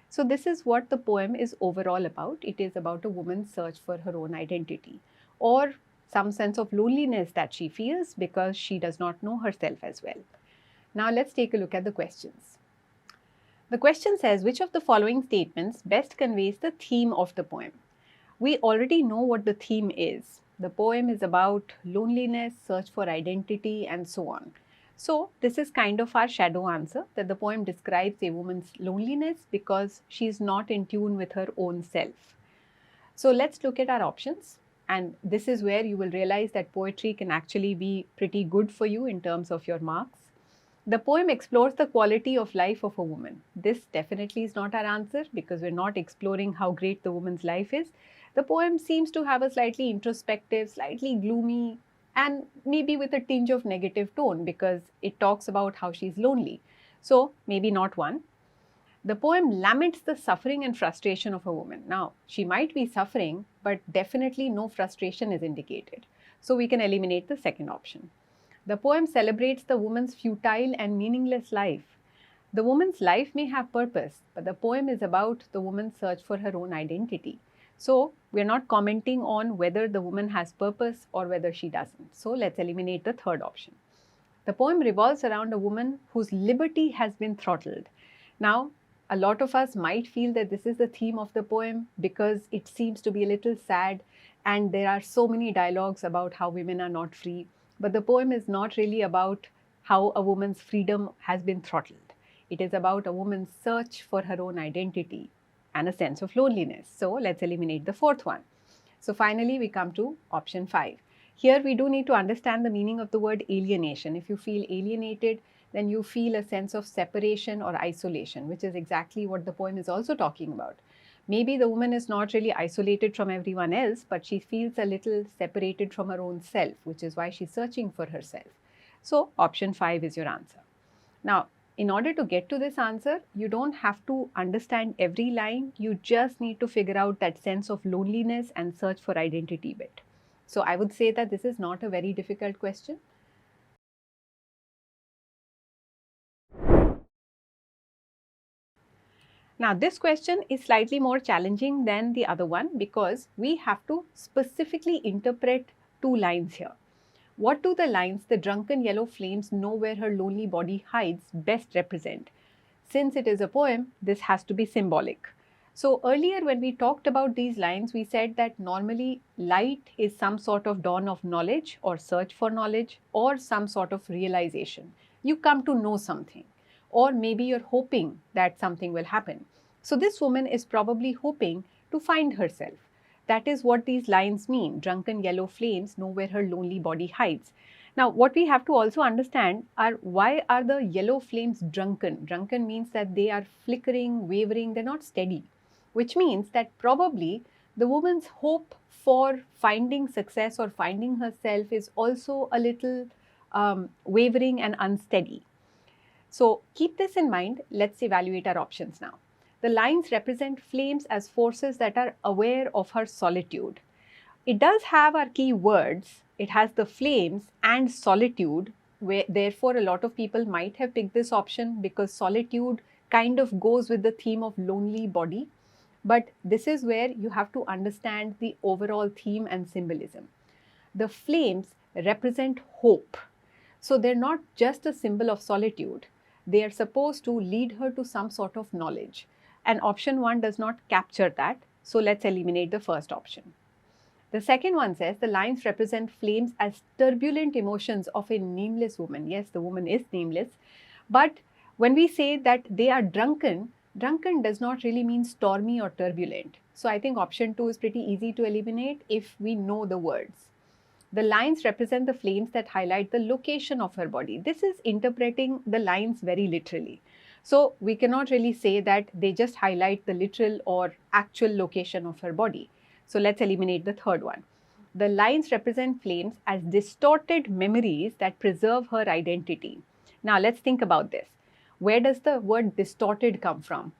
So this is what the poem is overall about. It is about a woman's search for her own identity or some sense of loneliness that she feels because she does not know herself as well. Now let's take a look at the questions. The question says, which of the following statements best conveys the theme of the poem? We already know what the theme is. The poem is about loneliness, search for identity, and so on. So this is kind of our shadow answer, that the poem describes a woman's loneliness because she is not in tune with her own self. So let's look at our options. And this is where you will realize that poetry can actually be pretty good for you in terms of your marks. The poem explores the quality of life of a woman. This definitely is not our answer because we're not exploring how great the woman's life is. The poem seems to have a slightly introspective, slightly gloomy, and maybe with a tinge of negative tone because it talks about how she's lonely. So maybe not one. The poem laments the suffering and frustration of a woman. Now, she might be suffering, but definitely no frustration is indicated. So we can eliminate the second option. The poem celebrates the woman's futile and meaningless life. The woman's life may have purpose, but the poem is about the woman's search for her own identity. So we're not commenting on whether the woman has purpose or whether she doesn't. So let's eliminate the third option. The poem revolves around a woman whose liberty has been throttled. Now, a lot of us might feel that this is the theme of the poem because it seems to be a little sad and there are so many dialogues about how women are not free. But the poem is not really about how a woman's freedom has been throttled. It is about a woman's search for her own identity and a sense of loneliness. So let's eliminate the fourth one. So finally, we come to option 5. Here we do need to understand the meaning of the word alienation. If you feel alienated, then you feel a sense of separation or isolation, which is exactly what the poem is also talking about. Maybe the woman is not really isolated from everyone else, but she feels a little separated from her own self, which is why she's searching for herself. So option 5 is your answer. Now, in order to get to this answer, you don't have to understand every line. You just need to figure out that sense of loneliness and search for identity bit. So I would say that this is not a very difficult question. Now, this question is slightly more challenging than the other one because we have to specifically interpret two lines here. What do the lines, "the drunken yellow flames know where her lonely body hides," best represent? Since it is a poem, this has to be symbolic. So earlier when we talked about these lines, we said that normally light is some sort of dawn of knowledge or search for knowledge or some sort of realization. You come to know something, or maybe you're hoping that something will happen. So this woman is probably hoping to find herself. That is what these lines mean. Drunken yellow flames know where her lonely body hides. Now, what we have to also understand are, why are the yellow flames drunken? Drunken means that they are flickering, wavering, they're not steady, which means that probably the woman's hope for finding success or finding herself is also a little wavering and unsteady. So keep this in mind. Let's evaluate our options now. The lines represent flames as forces that are aware of her solitude. It does have our key words. It has the flames and solitude, where therefore a lot of people might have picked this option because solitude kind of goes with the theme of lonely body. But this is where you have to understand the overall theme and symbolism. The flames represent hope. So they're not just a symbol of solitude. They are supposed to lead her to some sort of knowledge. And option 1 does not capture that. So let's eliminate the first option. The second one says the lines represent flames as turbulent emotions of a nameless woman. Yes, the woman is nameless. But when we say that they are drunken, drunken does not really mean stormy or turbulent. So I think option 2 is pretty easy to eliminate if we know the words. The lines represent the flames that highlight the location of her body. This is interpreting the lines very literally. So we cannot really say that they just highlight the literal or actual location of her body. So let's eliminate the third one. The lines represent flames as distorted memories that preserve her identity. Now let's think about this. Where does the word distorted come from?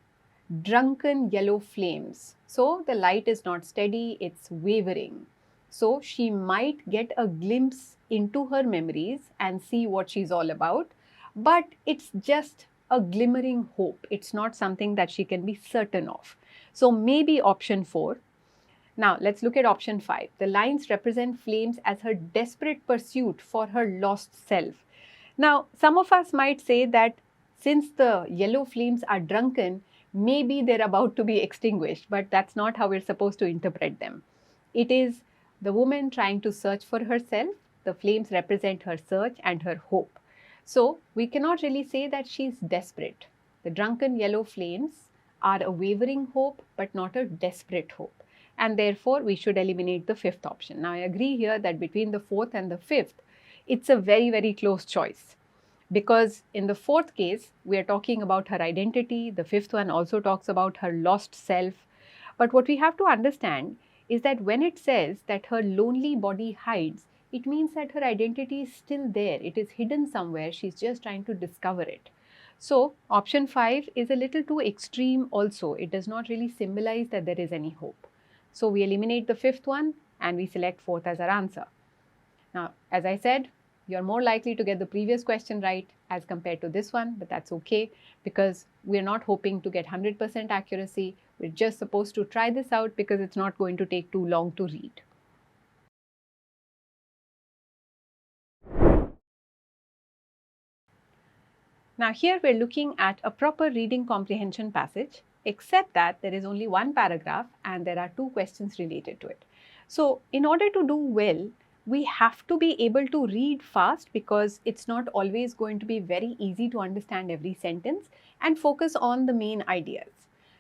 Drunken yellow flames. So the light is not steady, it's wavering. So she might get a glimpse into her memories and see what she's all about, but it's just a glimmering hope. It's not something that she can be certain of. So maybe option 4. Now let's look at option 5. The lines represent flames as her desperate pursuit for her lost self. Now some of us might say that since the yellow flames are drunken, maybe they're about to be extinguished, but that's not how we're supposed to interpret them. It is the woman trying to search for herself. The flames represent her search and her hope. So we cannot really say that she's desperate. The drunken yellow flames are a wavering hope, but not a desperate hope. And therefore, we should eliminate the fifth option. Now, I agree here that between the fourth and the fifth, it's a very, very close choice. Because in the fourth case, we are talking about her identity. The fifth one also talks about her lost self. But what we have to understand is that when it says that her lonely body hides, it means that her identity is still there. It is hidden somewhere. She's just trying to discover it. So option 5 is a little too extreme also. It does not really symbolize that there is any hope. So we eliminate the fifth one and we select fourth as our answer. Now, as I said, You're more likely to get the previous question right as compared to this one, but that's okay because we're not hoping to get 100% accuracy. We're just supposed to try this out because it's not going to take too long to read. Now here we're looking at a proper reading comprehension passage, except that there is only one paragraph and there are two questions related to it. So in order to do well, we have to be able to read fast because it's not always going to be very easy to understand every sentence and focus on the main ideas.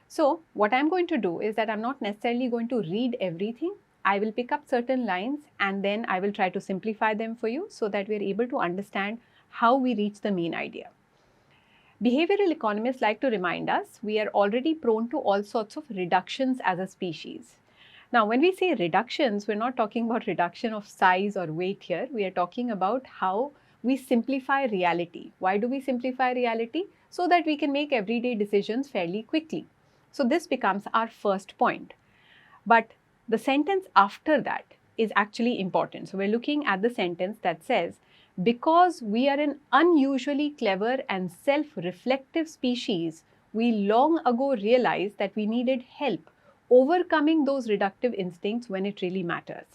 So what I'm going to do is that I'm not necessarily going to read everything. I will pick up certain lines and then I will try to simplify them for you so that we're able to understand how we reach the main idea. Behavioral economists like to remind us we are already prone to all sorts of reductions as a species. Now, when we say reductions, we're not talking about reduction of size or weight here. We are talking about how we simplify reality. Why do we simplify reality? So that we can make everyday decisions fairly quickly. So this becomes our first point. But the sentence after that is actually important. So we're looking at the sentence that says, because we are an unusually clever and self-reflective species, we long ago realized that we needed help overcoming those reductive instincts when it really matters.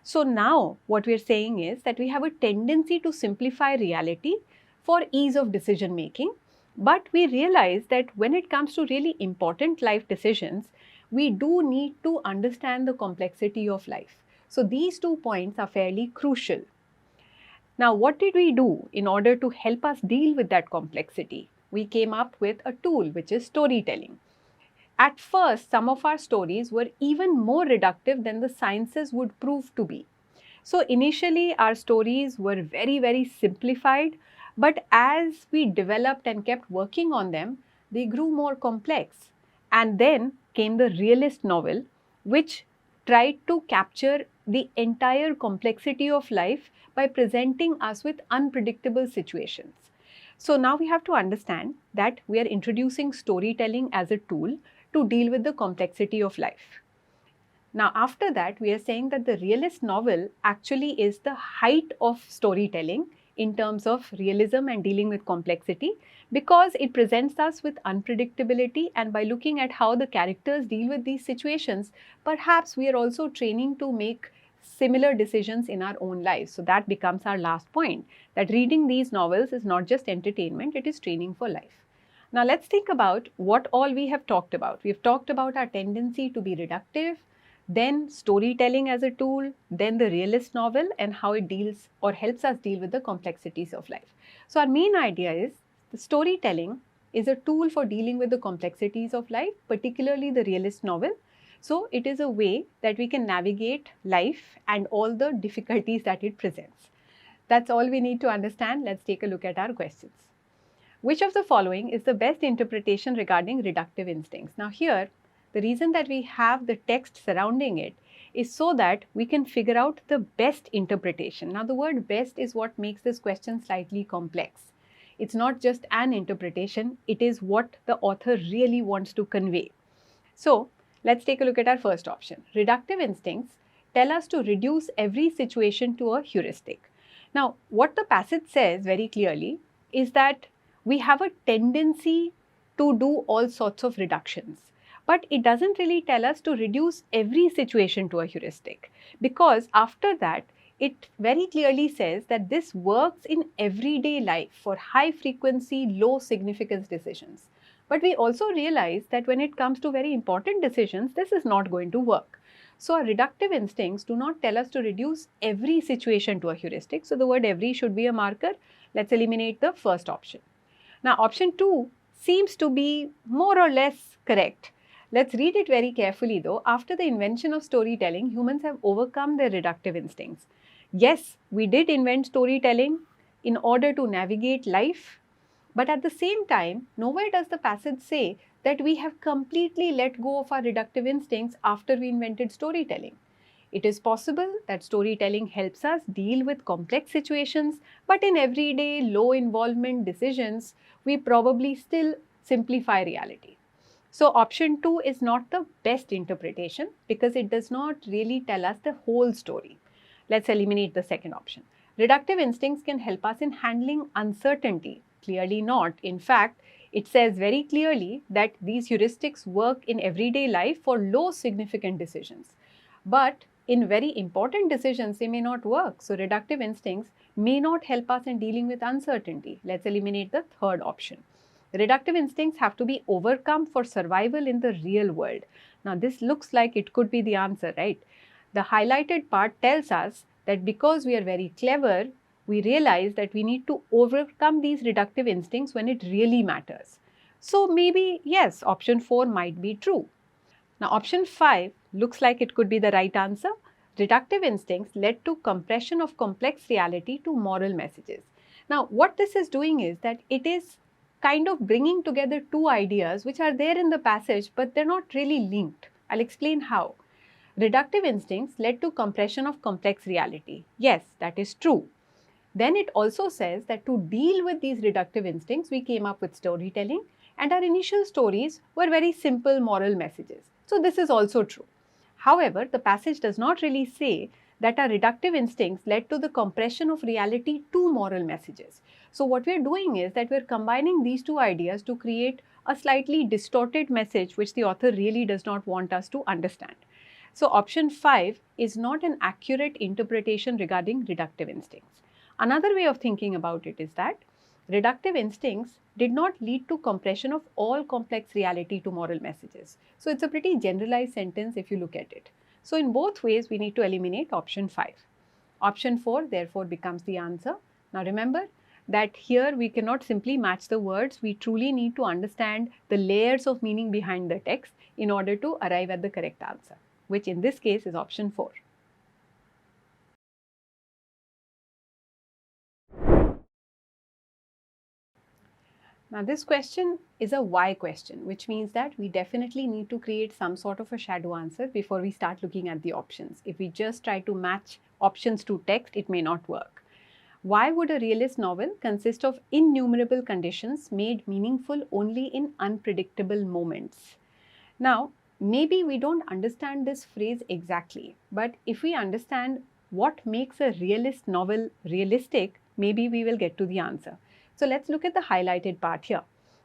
So now what we're saying is that we have a tendency to simplify reality for ease of decision making, but we realize that when it comes to really important life decisions, we do need to understand the complexity of life. So these 2 points are fairly crucial. Now, what did we do in order to help us deal with that complexity? We came up with a tool, which is storytelling. At first, some of our stories were even more reductive than the sciences would prove to be. So initially, our stories were very, very simplified, but as we developed and kept working on them, they grew more complex. And then came the realist novel, which tried to capture the entire complexity of life by presenting us with unpredictable situations. So now we have to understand that we are introducing storytelling as a tool to deal with the complexity of life. Now, after that, we are saying that the realist novel actually is the height of storytelling in terms of realism and dealing with complexity because it presents us with unpredictability, and by looking at how the characters deal with these situations, perhaps we are also training to make similar decisions in our own lives. So that becomes our last point, that reading these novels is not just entertainment, it is training for life. Now, let's think about what all we have talked about. We have talked about our tendency to be reductive, then storytelling as a tool, then the realist novel and how it deals or helps us deal with the complexities of life. So our main idea is the storytelling is a tool for dealing with the complexities of life, particularly the realist novel. So it is a way that we can navigate life and all the difficulties that it presents. That's all we need to understand. Let's take a look at our questions. Which of the following is the best interpretation regarding reductive instincts? Now here, the reason that we have the text surrounding it is so that we can figure out the best interpretation. Now the word best is what makes this question slightly complex. It's not just an interpretation, it is what the author really wants to convey. So let's take a look at our first option. Reductive instincts tell us to reduce every situation to a heuristic. Now what the passage says very clearly is that we have a tendency to do all sorts of reductions. But it doesn't really tell us to reduce every situation to a heuristic, because after that, it very clearly says that this works in everyday life for high frequency, low significance decisions. But we also realize that when it comes to very important decisions, this is not going to work. So our reductive instincts do not tell us to reduce every situation to a heuristic. So the word every should be a marker. Let's eliminate the first option. Now option 2 seems to be more or less correct. Let's read it very carefully though. After the invention of storytelling, humans have overcome their reductive instincts. Yes, we did invent storytelling in order to navigate life, but at the same time, nowhere does the passage say that we have completely let go of our reductive instincts after we invented storytelling. It is possible that storytelling helps us deal with complex situations, but in everyday low involvement decisions, we probably still simplify reality. So option 2 is not the best interpretation because it does not really tell us the whole story. Let's eliminate the second option. Reductive instincts can help us in handling uncertainty. Clearly not. In fact, it says very clearly that these heuristics work in everyday life for low significant decisions. But in very important decisions, they may not work. So reductive instincts may not help us in dealing with uncertainty. Let's eliminate the third option. Reductive instincts have to be overcome for survival in the real world. Now, this looks like it could be the answer, right? The highlighted part tells us that because we are very clever, we realize that we need to overcome these reductive instincts when it really matters. So maybe, yes, option 4 might be true. Now, option 5 looks like it could be the right answer. Reductive instincts led to compression of complex reality to moral messages. Now, what this is doing is that it is kind of bringing together two ideas which are there in the passage, but they're not really linked. I'll explain how. Reductive instincts led to compression of complex reality. Yes, that is true. Then it also says that to deal with these reductive instincts, we came up with storytelling, and our initial stories were very simple moral messages. So this is also true. However, the passage does not really say that our reductive instincts led to the compression of reality to moral messages. So what we are doing is that we are combining these two ideas to create a slightly distorted message which the author really does not want us to understand. So option 5 is not an accurate interpretation regarding reductive instincts. Another way of thinking about it is that reductive instincts did not lead to compression of all complex reality to moral messages. So it's a pretty generalized sentence if you look at it. So in both ways, we need to eliminate option 5. Option 4 therefore becomes the answer. Now remember that here we cannot simply match the words. We truly need to understand the layers of meaning behind the text in order to arrive at the correct answer, which in this case is option 4. Now this question is a why question, which means that we definitely need to create some sort of a shadow answer before we start looking at the options. If we just try to match options to text, it may not work. Why would a realist novel consist of innumerable conditions made meaningful only in unpredictable moments? Now, maybe we don't understand this phrase exactly, but if we understand what makes a realist novel realistic, maybe we will get to the answer. So let's look at the highlighted part here.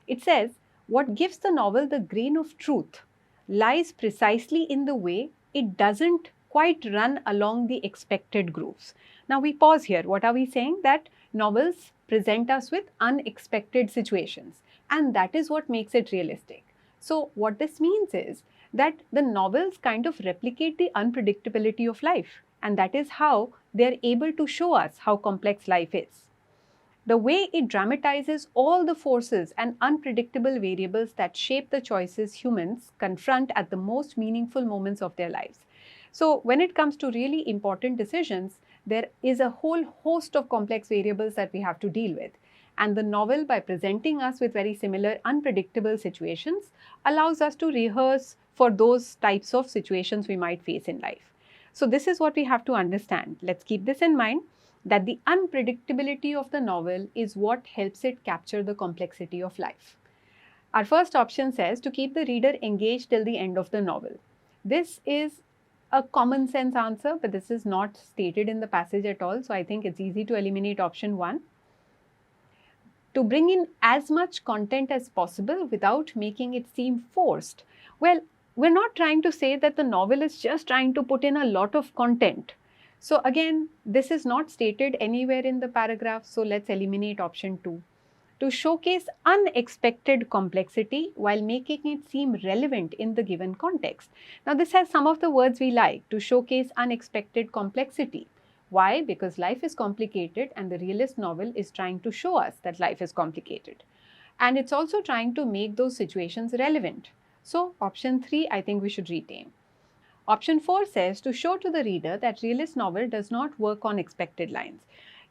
It says, what gives the novel the grain of truth lies precisely in the way it doesn't quite run along the expected grooves. Now we pause here. What are we saying? That novels present us with unexpected situations, and that is what makes it realistic. So what this means is that the novels kind of replicate the unpredictability of life, and that is how they are able to show us how complex life is. The way it dramatizes all the forces and unpredictable variables that shape the choices humans confront at the most meaningful moments of their lives. So when it comes to really important decisions, there is a whole host of complex variables that we have to deal with. And the novel, by presenting us with very similar unpredictable situations, allows us to rehearse for those types of situations we might face in life. So this is what we have to understand. Let's keep this in mind, that the unpredictability of the novel is what helps it capture the complexity of life. Our first option says to keep the reader engaged till the end of the novel. This is a common sense answer, but this is not stated in the passage at all. So I think it's easy to eliminate option 1. To bring in as much content as possible without making it seem forced. Well, we're not trying to say that the novel is just trying to put in a lot of content. So again, this is not stated anywhere in the paragraph, so let's eliminate option 2. To showcase unexpected complexity while making it seem relevant in the given context. Now this has some of the words we like, to showcase unexpected complexity. Why? Because life is complicated and the realist novel is trying to show us that life is complicated. And it's also trying to make those situations relevant. So option 3, I think we should retain. Option 4 says to show to the reader that realist novel does not work on expected lines.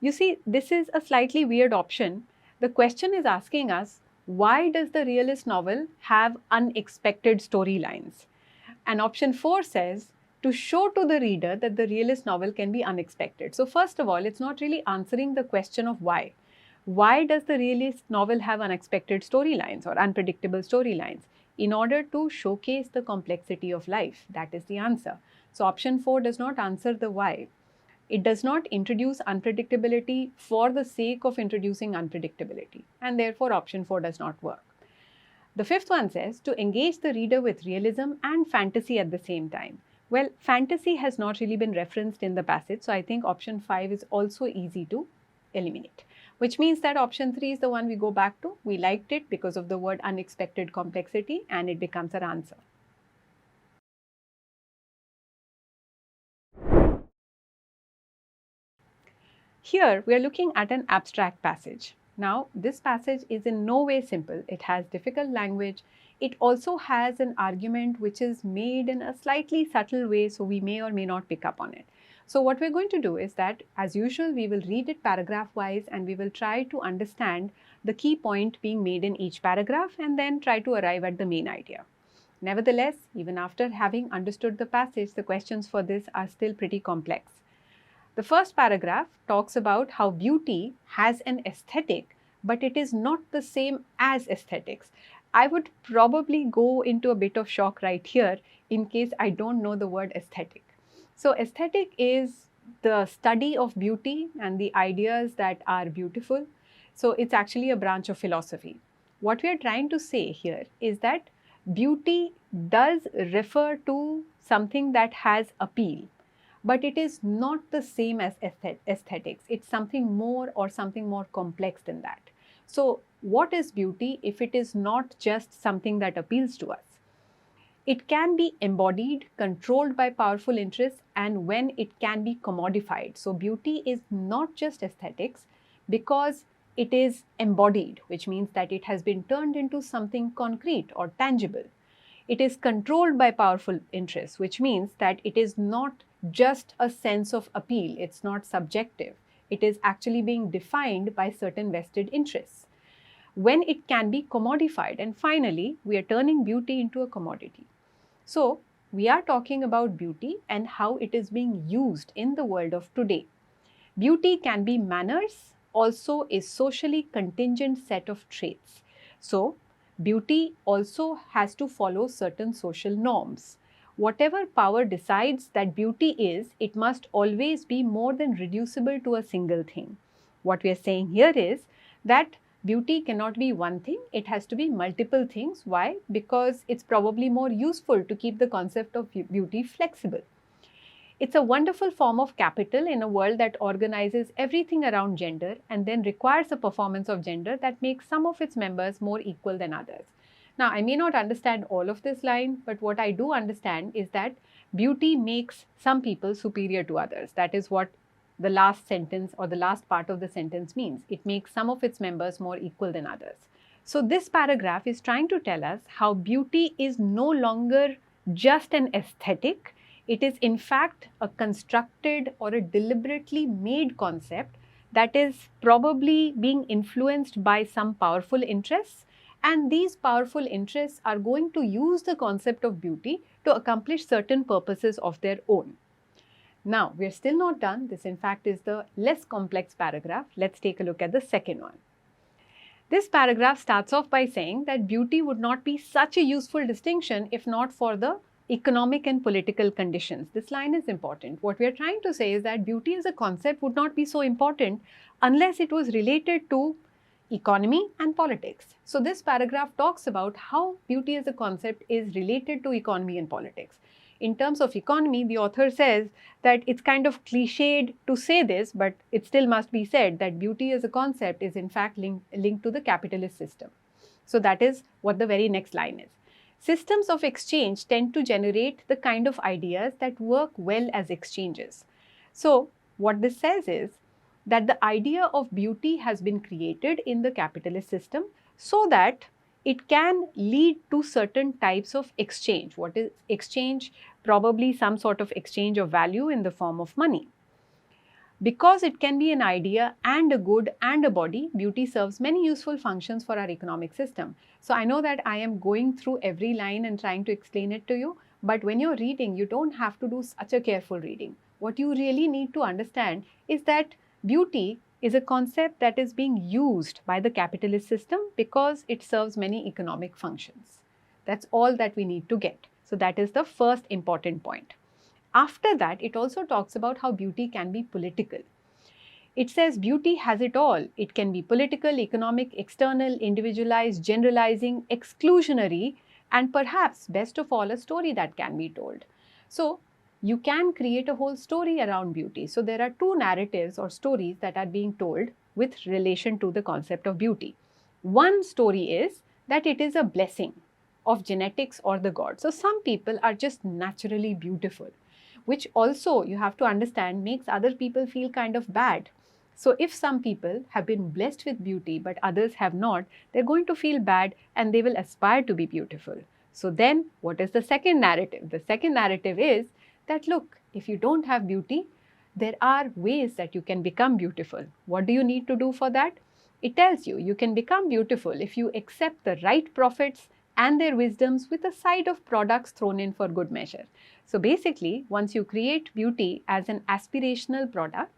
You see, this is a slightly weird option. The question is asking us, why does the realist novel have unexpected storylines? And option 4 says to show to the reader that the realist novel can be unexpected. So first of all, it's not really answering the question of why. Why does the realist novel have unexpected storylines or unpredictable storylines? In order to showcase the complexity of life. That is the answer. So option 4 does not answer the why. It does not introduce unpredictability for the sake of introducing unpredictability, and therefore option 4 does not work. The fifth one says to engage the reader with realism and fantasy at the same time. Well, fantasy has not really been referenced in the passage, so I think option 5 is also easy to eliminate, which means that option 3 is the one we go back to. We liked it because of the word unexpected complexity, and it becomes our answer. Here we are looking at an abstract passage. Now, this passage is in no way simple. It has difficult language. It also has an argument which is made in a slightly subtle way, so we may or may not pick up on it. So what we're going to do is that, as usual, we will read it paragraph-wise and we will try to understand the key point being made in each paragraph and then try to arrive at the main idea. Nevertheless, even after having understood the passage, the questions for this are still pretty complex. The first paragraph talks about how beauty has an aesthetic, but it is not the same as aesthetics. I would probably go into a bit of shock right here in case I don't know the word aesthetic. So aesthetic is the study of beauty and the ideas that are beautiful. So it's actually a branch of philosophy. What we are trying to say here is that beauty does refer to something that has appeal, but it is not the same as aesthetics. It's something more or something more complex than that. So what is beauty if it is not just something that appeals to us? It can be embodied, controlled by powerful interests, and when it can be commodified. So beauty is not just aesthetics because it is embodied, which means that it has been turned into something concrete or tangible. It is controlled by powerful interests, which means that it is not just a sense of appeal. It's not subjective. It is actually being defined by certain vested interests. When it can be commodified, and finally, we are turning beauty into a commodity. So, we are talking about beauty and how it is being used in the world of today. Beauty can be manners, also a socially contingent set of traits. So, beauty also has to follow certain social norms. Whatever power decides that beauty is, it must always be more than reducible to a single thing. What we are saying here is that beauty cannot be one thing, it has to be multiple things. Why? Because it's probably more useful to keep the concept of beauty flexible. It's a wonderful form of capital in a world that organizes everything around gender and then requires a performance of gender that makes some of its members more equal than others. Now, I may not understand all of this line, but what I do understand is that beauty makes some people superior to others. That is what the last sentence or the last part of the sentence means. It makes some of its members more equal than others. So this paragraph is trying to tell us how beauty is no longer just an aesthetic. It is in fact a constructed or a deliberately made concept that is probably being influenced by some powerful interests, and these powerful interests are going to use the concept of beauty to accomplish certain purposes of their own. Now, we are still not done. This in fact is the less complex paragraph. Let's take a look at the second one. This paragraph starts off by saying that beauty would not be such a useful distinction if not for the economic and political conditions. This line is important. What we are trying to say is that beauty as a concept would not be so important unless it was related to economy and politics. So this paragraph talks about how beauty as a concept is related to economy and politics. In terms of economy, the author says that it's kind of cliched to say this, but it still must be said that beauty as a concept is in fact linked to the capitalist system. So that is what the very next line is. Systems of exchange tend to generate the kind of ideas that work well as exchanges. So what this says is that the idea of beauty has been created in the capitalist system so that it can lead to certain types of exchange. What is exchange? Probably some sort of exchange of value in the form of money. Because it can be an idea and a good and a body, beauty serves many useful functions for our economic system. So I know that I am going through every line and trying to explain it to you, but when you're reading, you don't have to do such a careful reading. What you really need to understand is that beauty is a concept that is being used by the capitalist system because it serves many economic functions. That's all that we need to get. So that is the first important point. After that, it also talks about how beauty can be political. It says beauty has it all. It can be political, economic, external, individualized, generalizing, exclusionary, and perhaps best of all, a story that can be told. So you can create a whole story around beauty. So there are two narratives or stories that are being told with relation to the concept of beauty. One story is that it is a blessing of genetics or the gods. So some people are just naturally beautiful, which also you have to understand makes other people feel kind of bad. So if some people have been blessed with beauty but others have not, they're going to feel bad and they will aspire to be beautiful. So then what is the second narrative? The second narrative is that look, if you don't have beauty, there are ways that you can become beautiful. What do you need to do for that? It tells you you can become beautiful if you accept the right prophets and their wisdoms with a side of products thrown in for good measure. So basically, once you create beauty as an aspirational product,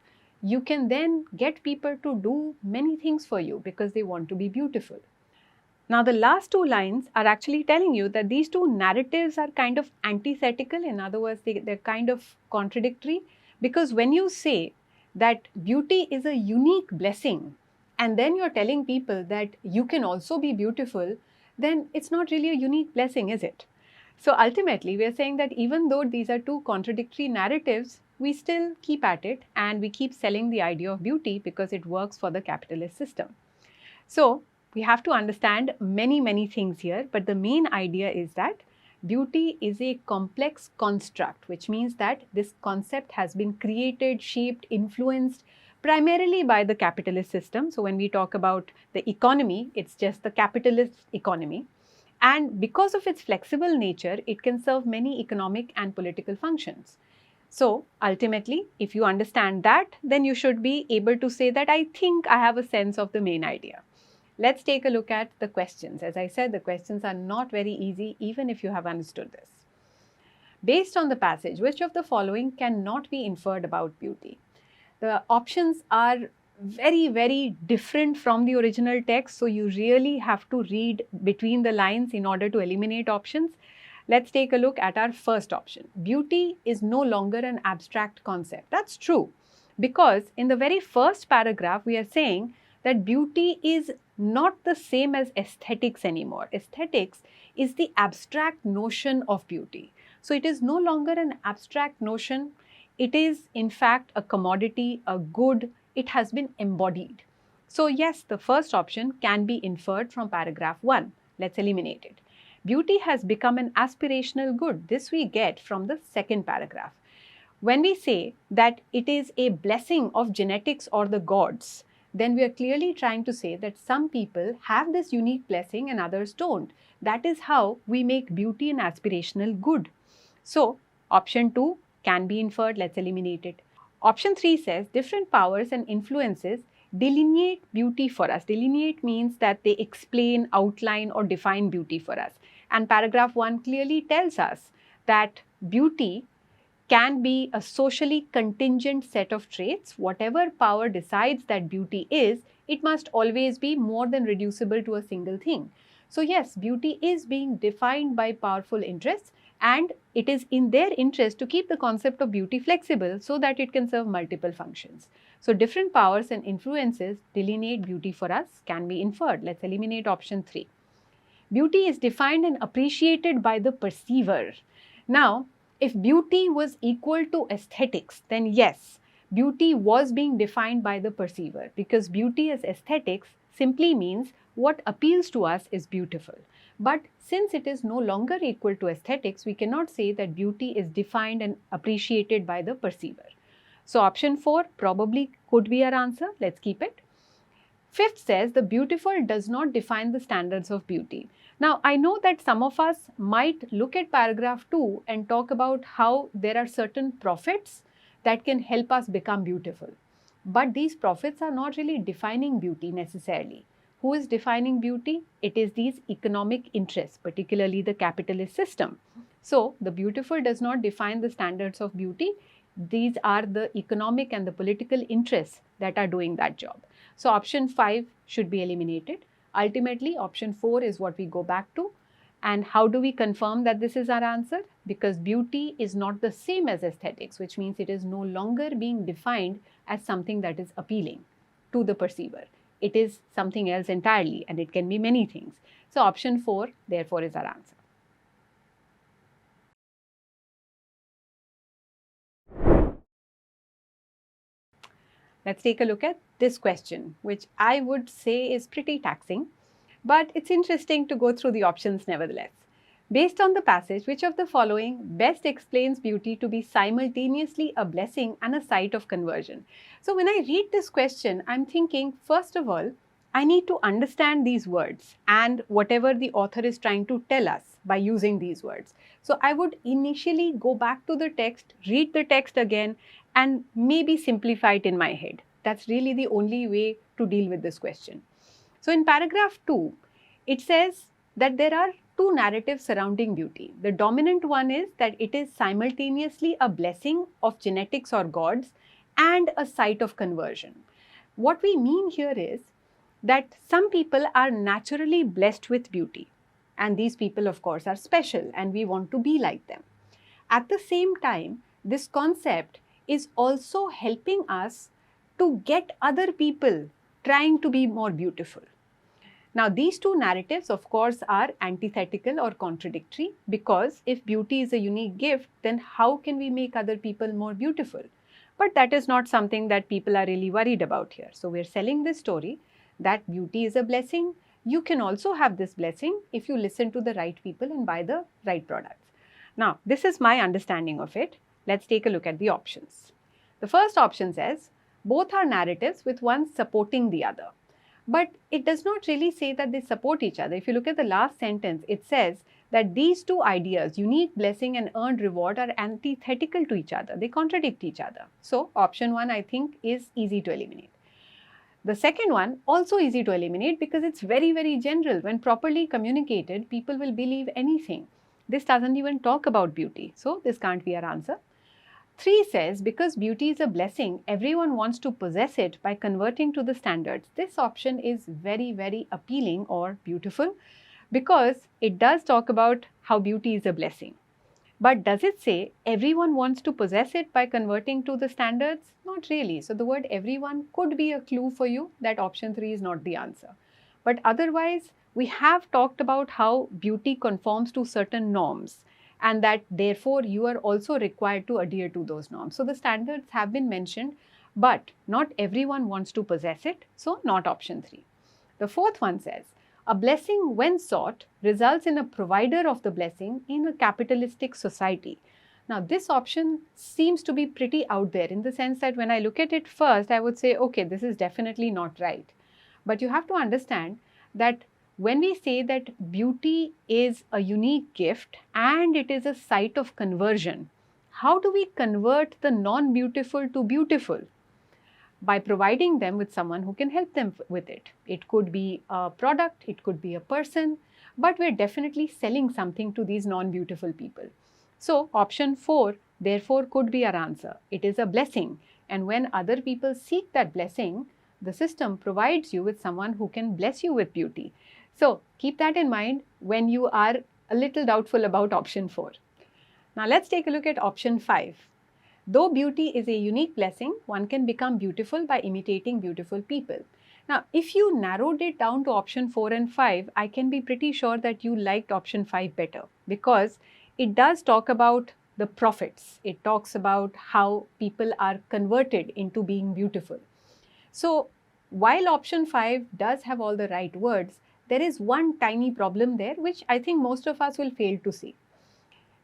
you can then get people to do many things for you because they want to be beautiful. Now, the last two lines are actually telling you that these two narratives are kind of antithetical. In other words, they're kind of contradictory, because when you say that beauty is a unique blessing and then you're telling people that you can also be beautiful, then it's not really a unique blessing, is it? So ultimately, we are saying that even though these are two contradictory narratives, we still keep at it and we keep selling the idea of beauty because it works for the capitalist system. So we have to understand many things here, but the main idea is that beauty is a complex construct, which means that this concept has been created, shaped, influenced primarily by the capitalist system. So when we talk about the economy, it's just the capitalist economy. And because of its flexible nature, it can serve many economic and political functions. So ultimately, if you understand that, then you should be able to say that I think I have a sense of the main idea. Let's take a look at the questions. As I said, the questions are not very easy even if you have understood this. Based on the passage, which of the following cannot be inferred about beauty? The options are very different from the original text, so you really have to read between the lines in order to eliminate options. Let's take a look at our first option. Beauty is no longer an abstract concept. That's true, because in the very first paragraph we are saying that beauty is not the same as aesthetics anymore. Aesthetics is the abstract notion of beauty. So it is no longer an abstract notion. It is in fact a commodity, a good. It has been embodied. So yes, the first option can be inferred from paragraph 1. Let's eliminate it. Beauty has become an aspirational good. This we get from the second paragraph. When we say that it is a blessing of genetics or the gods, then we are clearly trying to say that some people have this unique blessing and others don't. That is how we make beauty an aspirational good. So option 2 can be inferred. Let's eliminate it. Option 3 says different powers and influences delineate beauty for us. Delineate means that they explain, outline or define beauty for us. And paragraph 1 clearly tells us that beauty can be a socially contingent set of traits. Whatever power decides that beauty is, it must always be more than reducible to a single thing. So yes, beauty is being defined by powerful interests, and it is in their interest to keep the concept of beauty flexible so that it can serve multiple functions. So different powers and influences delineate beauty for us, can be inferred. Let's eliminate option 3. Beauty is defined and appreciated by the perceiver. Now, if beauty was equal to aesthetics, then yes, beauty was being defined by the perceiver, because beauty as aesthetics simply means what appeals to us is beautiful. But since it is no longer equal to aesthetics, we cannot say that beauty is defined and appreciated by the perceiver. So option 4 probably could be our answer. Let's keep it. Fifth says the beautiful does not define the standards of beauty. Now, I know that some of us might look at paragraph 2 and talk about how there are certain prophets that can help us become beautiful. But these prophets are not really defining beauty necessarily. Who is defining beauty? It is these economic interests, particularly the capitalist system. So, the beautiful does not define the standards of beauty. These are the economic and the political interests that are doing that job. So option 5 should be eliminated. Ultimately, option 4 is what we go back to. And how do we confirm that this is our answer? Because beauty is not the same as aesthetics, which means it is no longer being defined as something that is appealing to the perceiver. It is something else entirely, and it can be many things. So option 4, therefore, is our answer. Let's take a look at this question, which I would say is pretty taxing, but it's interesting to go through the options nevertheless. Based on the passage, which of the following best explains beauty to be simultaneously a blessing and a site of conversion? So when I read this question, I'm thinking, first of all, I need to understand these words and whatever the author is trying to tell us by using these words. So I would initially go back to the text, read the text again, and maybe simplify it in my head. That's really the only way to deal with this question. So in paragraph 2, it says that there are two narratives surrounding beauty. The dominant one is that it is simultaneously a blessing of genetics or gods and a site of conversion. What we mean here is that some people are naturally blessed with beauty, and these people, of course, are special and we want to be like them. At the same time, this concept is also helping us to get other people trying to be more beautiful. Now, these two narratives, of course, are antithetical or contradictory, because if beauty is a unique gift, then how can we make other people more beautiful? But that is not something that people are really worried about here. So we're selling this story that beauty is a blessing. You can also have this blessing if you listen to the right people and buy the right products. Now, this is my understanding of it. Let's take a look at the options. The first option says, both are narratives with one supporting the other. But it does not really say that they support each other. If you look at the last sentence, it says that these two ideas, unique blessing and earned reward, are antithetical to each other. They contradict each other. So option 1, I think, is easy to eliminate. The second one, also easy to eliminate because it's very, very general. When properly communicated, people will believe anything. This doesn't even talk about beauty. So this can't be our answer. 3 says, because beauty is a blessing, everyone wants to possess it by converting to the standards. This option is very, very appealing or beautiful because it does talk about how beauty is a blessing. But does it say everyone wants to possess it by converting to the standards? Not really. So the word everyone could be a clue for you that option 3 is not the answer. But otherwise, we have talked about how beauty conforms to certain norms, and that therefore you are also required to adhere to those norms. So the standards have been mentioned, but not everyone wants to possess it. So not option 3. The fourth one says, a blessing when sought results in a provider of the blessing in a capitalistic society. Now this option seems to be pretty out there in the sense that when I look at it first, I would say, okay, this is definitely not right. But you have to understand that when we say that beauty is a unique gift and it is a site of conversion, how do we convert the non-beautiful to beautiful? By providing them with someone who can help them with it. It could be a product, it could be a person, but we're definitely selling something to these non-beautiful people. So option 4, therefore, could be our answer. It is a blessing, and when other people seek that blessing, the system provides you with someone who can bless you with beauty. So keep that in mind when you are a little doubtful about option 4. Now let's take a look at option 5. Though beauty is a unique blessing, one can become beautiful by imitating beautiful people. Now, if you narrowed it down to option 4 and 5, I can be pretty sure that you liked option 5 better because it does talk about the profits. It talks about how people are converted into being beautiful. So, while option 5 does have all the right words, there is one tiny problem there which I think most of us will fail to see.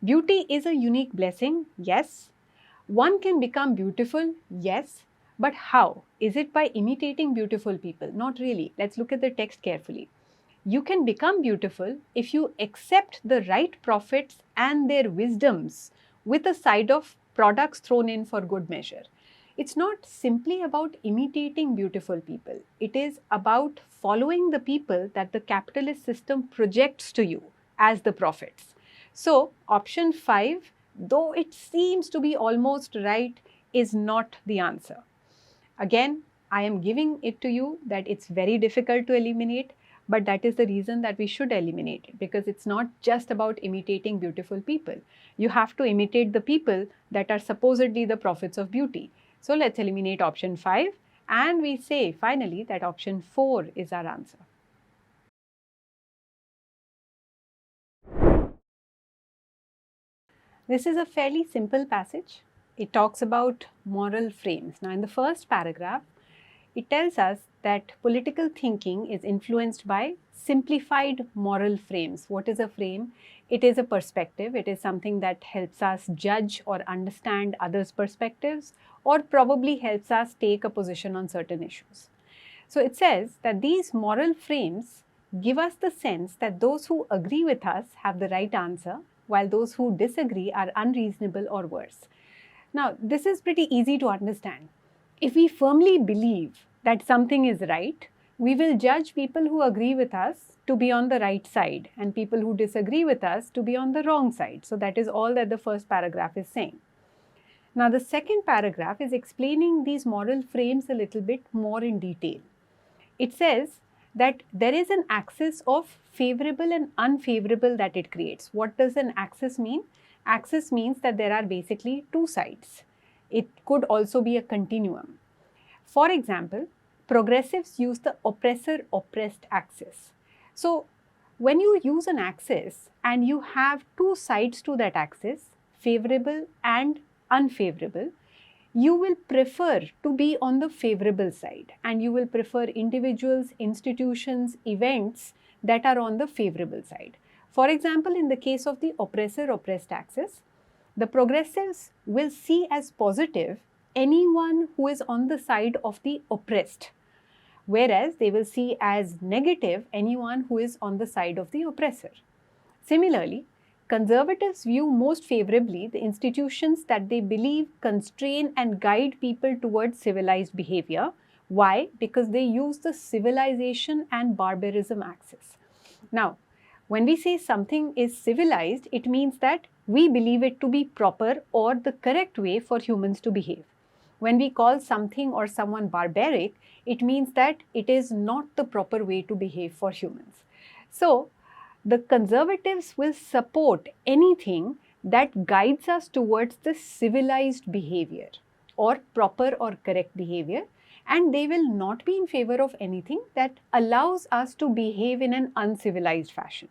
Beauty is a unique blessing, yes. One can become beautiful, yes, but how? Is it by imitating beautiful people? Not really. Let's look at the text carefully. You can become beautiful if you accept the right prophets and their wisdoms with a side of products thrown in for good measure. It's not simply about imitating beautiful people. It is about following the people that the capitalist system projects to you as the prophets. So, option 5, though it seems to be almost right, is not the answer. Again, I am giving it to you that it's very difficult to eliminate, But that is the reason that we should eliminate it, because it's not just about imitating beautiful people. You have to imitate the people that are supposedly the prophets of beauty. So let's eliminate option 5, and we say finally that option 4 is our answer. This is a fairly simple passage. It talks about moral frames. Now, in the first paragraph, it tells us that political thinking is influenced by simplified moral frames. What is a frame? It is a perspective. It is something that helps us judge or understand others' perspectives, or probably helps us take a position on certain issues. So it says that these moral frames give us the sense that those who agree with us have the right answer, while those who disagree are unreasonable or worse. Now, this is pretty easy to understand. If we firmly believe that something is right, we will judge people who agree with us to be on the right side and people who disagree with us to be on the wrong side. So that is all that the first paragraph is saying. Now, the second paragraph is explaining these moral frames a little bit more in detail. It says that there is an axis of favorable and unfavorable that it creates. What does an axis mean? Axis means that there are basically two sides. It could also be a continuum. For example, progressives use the oppressor-oppressed axis. So, when you use an axis and you have two sides to that axis, favorable and unfavorable, you will prefer to be on the favorable side, and you will prefer individuals, institutions, events that are on the favorable side. For example, in the case of the oppressor-oppressed axis, the progressives will see as positive anyone who is on the side of the oppressed, whereas they will see as negative anyone who is on the side of the oppressor. Similarly, conservatives view most favorably the institutions that they believe constrain and guide people towards civilized behavior. Why? Because they use the civilization and barbarism axis. Now, when we say something is civilized, it means that we believe it to be proper or the correct way for humans to behave. When we call something or someone barbaric, it means that it is not the proper way to behave for humans. So, the conservatives will support anything that guides us towards the civilized behavior or proper or correct behavior, and they will not be in favor of anything that allows us to behave in an uncivilized fashion.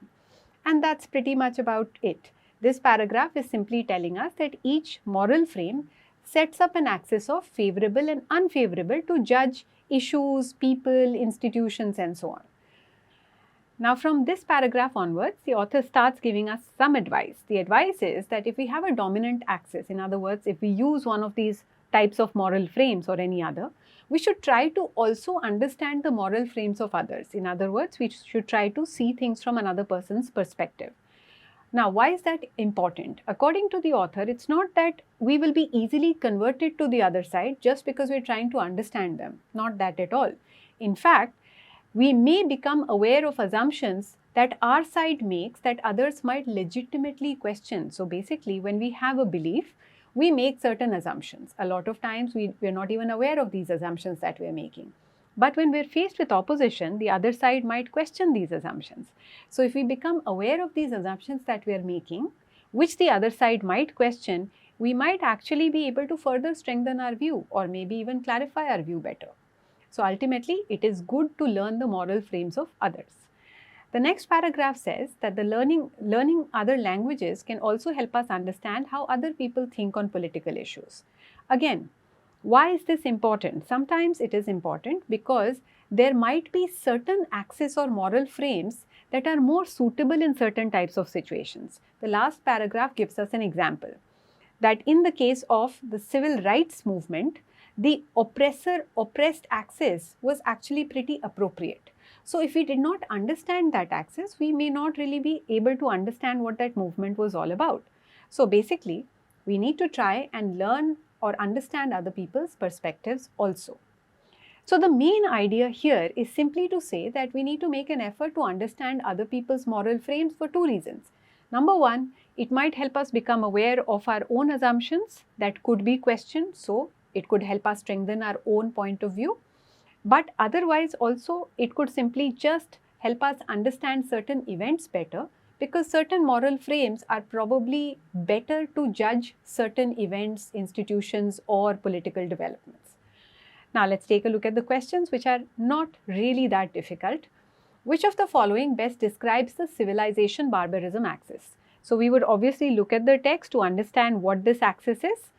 And that's pretty much about it. This paragraph is simply telling us that each moral frame sets up an axis of favorable and unfavorable to judge issues, people, institutions, and so on. Now, from this paragraph onwards, the author starts giving us some advice. The advice is that if we have a dominant axis, in other words, if we use one of these types of moral frames or any other, we should try to also understand the moral frames of others. In other words, we should try to see things from another person's perspective. Now, why is that important? According to the author, it's not that we will be easily converted to the other side just because we're trying to understand them. Not that at all. In fact, we may become aware of assumptions that our side makes that others might legitimately question. So basically, when we have a belief, we make certain assumptions. A lot of times, we're not even aware of these assumptions that we're making. But when we're faced with opposition, the other side might question these assumptions. So if we become aware of these assumptions that we're making, which the other side might question, we might actually be able to further strengthen our view or maybe even clarify our view better. So ultimately, it is good to learn the moral frames of others. The next paragraph says that the learning other languages can also help us understand how other people think on political issues. Again, why is this important? Sometimes it is important because there might be certain axes or moral frames that are more suitable in certain types of situations. The last paragraph gives us an example that in the case of the civil rights movement, the oppressor-oppressed axis was actually pretty appropriate. So if we did not understand that axis, we may not really be able to understand what that movement was all about. So basically, we need to try and learn or understand other people's perspectives also. So the main idea here is simply to say that we need to make an effort to understand other people's moral frames for two reasons. Number one, it might help us become aware of our own assumptions that could be questioned. So it could help us strengthen our own point of view. But otherwise also, it could simply just help us understand certain events better, because certain moral frames are probably better to judge certain events, institutions, or political developments. Now let's take a look at the questions, which are not really that difficult. Which of the following best describes the civilization barbarism axis? So we would obviously look at the text to understand what this axis is.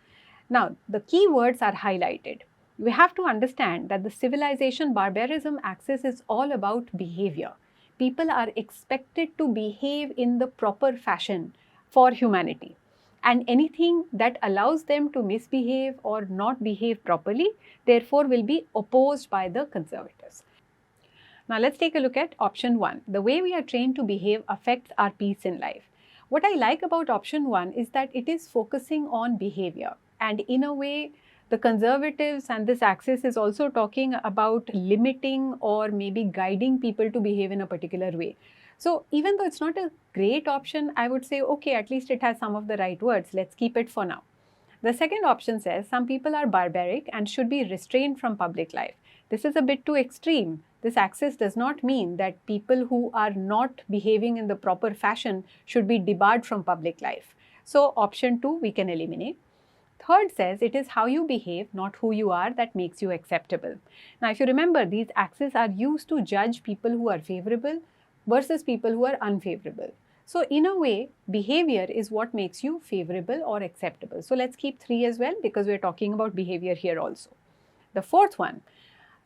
Now the key words are highlighted. We have to understand that the civilization barbarism axis is all about behavior. People are expected to behave in the proper fashion for humanity. And anything that allows them to misbehave or not behave properly, therefore will be opposed by the conservatives. Now let's take a look at option 1. The way we are trained to behave affects our peace in life. What I like about option 1 is that it is focusing on behavior, and in a way the conservatives and this axis is also talking about limiting or maybe guiding people to behave in a particular way. So even though it's not a great option, I would say, okay, at least it has some of the right words. Let's keep it for now. The second option says some people are barbaric and should be restrained from public life. This is a bit too extreme. This axis does not mean that people who are not behaving in the proper fashion should be debarred from public life. So option 2 we can eliminate. Third says it is how you behave, not who you are, that makes you acceptable. Now if you remember, these axes are used to judge people who are favorable versus people who are unfavorable. So in a way, behavior is what makes you favorable or acceptable. So let's keep 3 as well, because we're talking about behavior here also. The fourth one,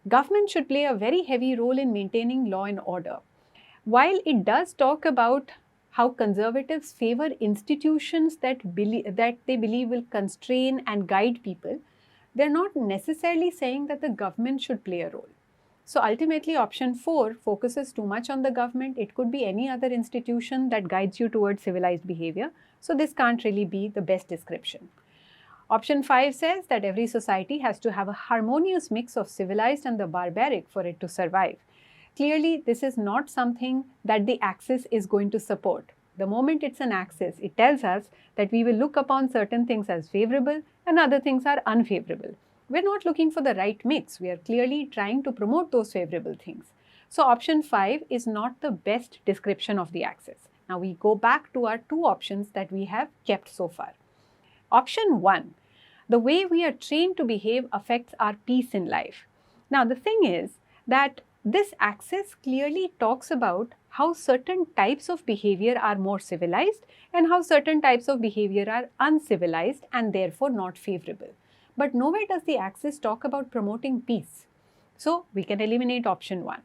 government should play a very heavy role in maintaining law and order. While it does talk about how conservatives favor institutions that they believe will constrain and guide people, they're not necessarily saying that the government should play a role. So ultimately option 4 focuses too much on the government. It could be any other institution that guides you towards civilized behavior. So this can't really be the best description. Option 5 says that every society has to have a harmonious mix of civilized and the barbaric for it to survive. Clearly, this is not something that the axis is going to support. The moment it's an axis, it tells us that we will look upon certain things as favorable and other things are unfavorable. We're not looking for the right mix. We are clearly trying to promote those favorable things. So option 5 is not the best description of the axis. Now we go back to our 2 options that we have kept so far. Option 1, the way we are trained to behave affects our peace in life. Now the thing is that this axis clearly talks about how certain types of behavior are more civilized and how certain types of behavior are uncivilized and therefore not favorable. But nowhere does the axis talk about promoting peace. So we can eliminate option 1.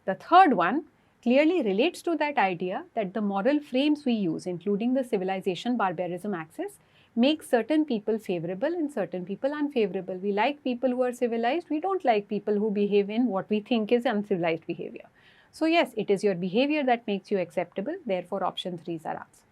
The third one clearly relates to that idea that the moral frames we use, including the civilization barbarism axis, make certain people favorable and certain people unfavorable. We like people who are civilized. We don't like people who behave in what we think is uncivilized behavior. So yes, it is your behavior that makes you acceptable. Therefore, option 3 is our answer.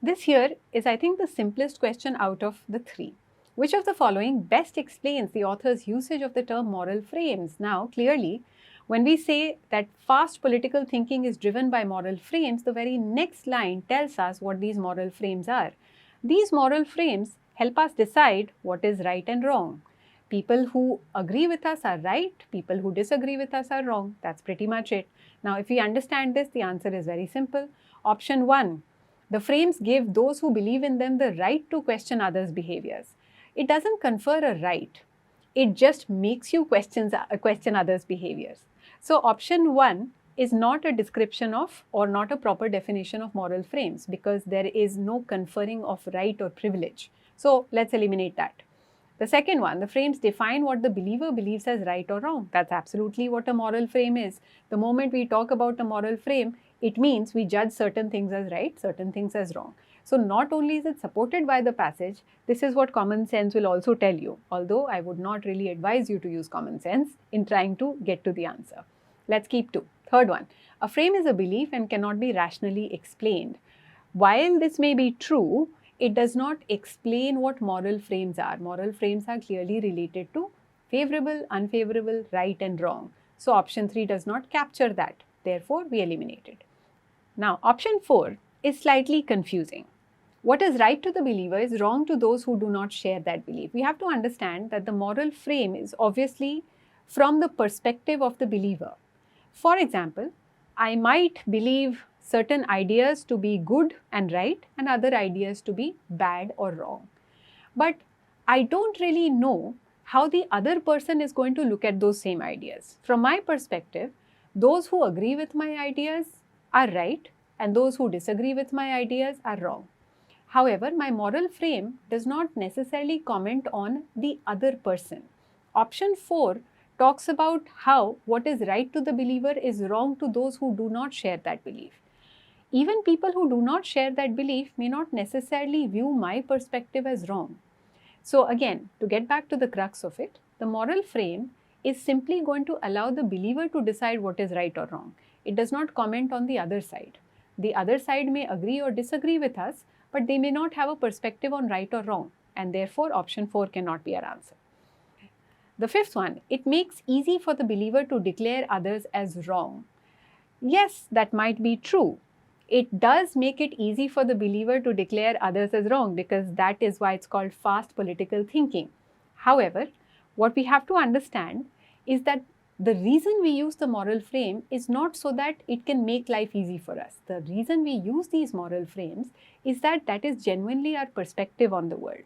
This here is, I think, the simplest question out of the 3. Which of the following best explains the author's usage of the term moral frames? Now, clearly, when we say that fast political thinking is driven by moral frames, the very next line tells us what these moral frames are. These moral frames help us decide what is right and wrong. People who agree with us are right, people who disagree with us are wrong. That's pretty much it. Now, if we understand this, the answer is very simple. Option 1, the frames give those who believe in them the right to question others' behaviors. It doesn't confer a right. It just makes you question others' behaviors. So option 1 is not a description of or not a proper definition of moral frames, because there is no conferring of right or privilege. So let's eliminate that. The second one, the frames define what the believer believes as right or wrong. That's absolutely what a moral frame is. The moment we talk about a moral frame, it means we judge certain things as right, certain things as wrong. So not only is it supported by the passage, this is what common sense will also tell you, although I would not really advise you to use common sense in trying to get to the answer. Let's keep 2. Third one, a frame is a belief and cannot be rationally explained. While this may be true, it does not explain what moral frames are. Moral frames are clearly related to favorable, unfavorable, right and wrong. So option 3 does not capture that. Therefore, we eliminate it. Now, option 4 is slightly confusing. What is right to the believer is wrong to those who do not share that belief. We have to understand that the moral frame is obviously from the perspective of the believer. For example, I might believe certain ideas to be good and right and other ideas to be bad or wrong. But I don't really know how the other person is going to look at those same ideas. From my perspective, those who agree with my ideas are right and those who disagree with my ideas are wrong. However, my moral frame does not necessarily comment on the other person. Option 4 talks about how what is right to the believer is wrong to those who do not share that belief. Even people who do not share that belief may not necessarily view my perspective as wrong. So again, to get back to the crux of it, the moral frame is simply going to allow the believer to decide what is right or wrong. It does not comment on the other side. The other side may agree or disagree with us, but they may not have a perspective on right or wrong, and therefore option 4 cannot be our answer. The fifth one, it makes easy for the believer to declare others as wrong. Yes, that might be true. It does make it easy for the believer to declare others as wrong because that is why it's called fast political thinking. However, what we have to understand is that the reason we use the moral frame is not so that it can make life easy for us. The reason we use these moral frames is that that is genuinely our perspective on the world.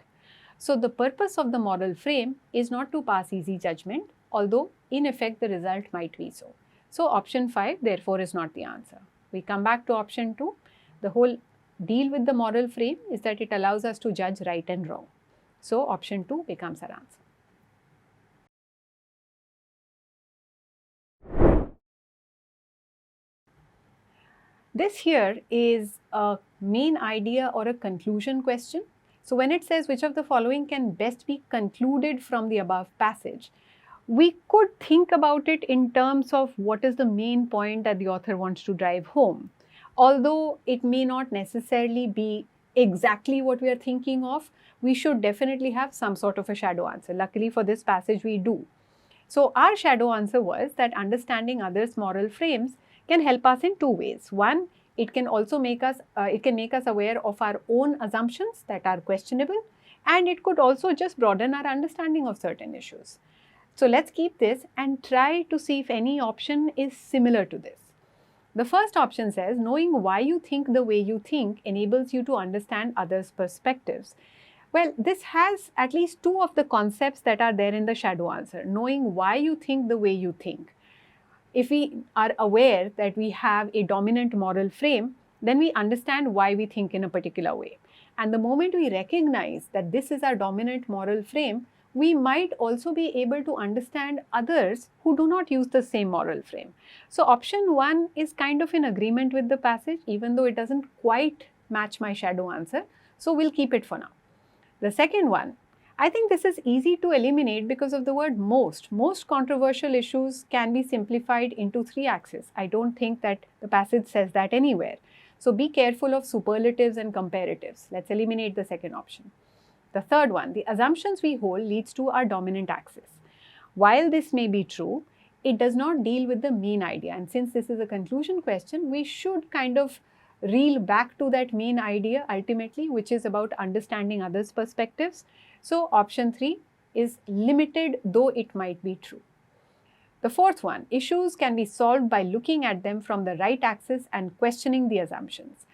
So the purpose of the moral frame is not to pass easy judgment, although in effect the result might be so. So option 5 therefore is not the answer. We come back to option 2. The whole deal with the moral frame is that it allows us to judge right and wrong. So option 2 becomes our answer. This here is a main idea or a conclusion question. So when it says which of the following can best be concluded from the above passage, we could think about it in terms of what is the main point that the author wants to drive home. Although it may not necessarily be exactly what we are thinking of, we should definitely have some sort of a shadow answer. Luckily for this passage, we do. So our shadow answer was that understanding others' moral frames can help us in two ways. One, it can also make us aware of our own assumptions that are questionable, and it could also just broaden our understanding of certain issues. So let's keep this and try to see if any option is similar to this. The first option says, knowing why you think the way you think enables you to understand others' perspectives. Well, this has at least two of the concepts that are there in the shadow answer. Knowing why you think the way you think. If we are aware that we have a dominant moral frame, then we understand why we think in a particular way. And the moment we recognize that this is our dominant moral frame, we might also be able to understand others who do not use the same moral frame. So option 1 is kind of in agreement with the passage, even though it doesn't quite match my shadow answer. So we'll keep it for now. The second one, I think this is easy to eliminate because of the word most. Most controversial issues can be simplified into 3 axes. I don't think that the passage says that anywhere. So be careful of superlatives and comparatives. Let's eliminate the second option. The third one, the assumptions we hold leads to our dominant axis. While this may be true, it does not deal with the main idea. And since this is a conclusion question, we should kind of reel back to that main idea ultimately, which is about understanding others' perspectives. So option 3 is limited, though it might be true. The fourth one, issues can be solved by looking at them from the right axis and questioning the assumptions.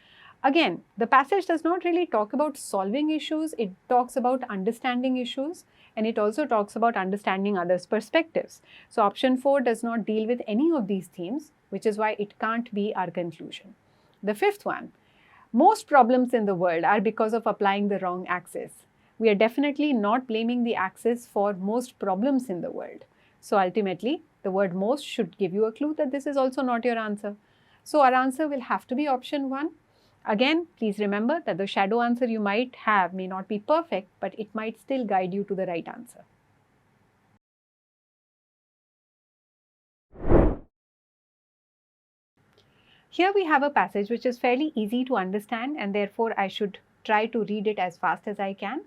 Again, the passage does not really talk about solving issues, it talks about understanding issues, and it also talks about understanding others' perspectives. So option 4 does not deal with any of these themes, which is why it can't be our conclusion. The fifth one, most problems in the world are because of applying the wrong axis. We are definitely not blaming the axis for most problems in the world. So ultimately, the word most should give you a clue that this is also not your answer. So our answer will have to be option 1. Again, please remember that the shadow answer you might have may not be perfect, but it might still guide you to the right answer. Here we have a passage which is fairly easy to understand, and therefore I should try to read it as fast as I can.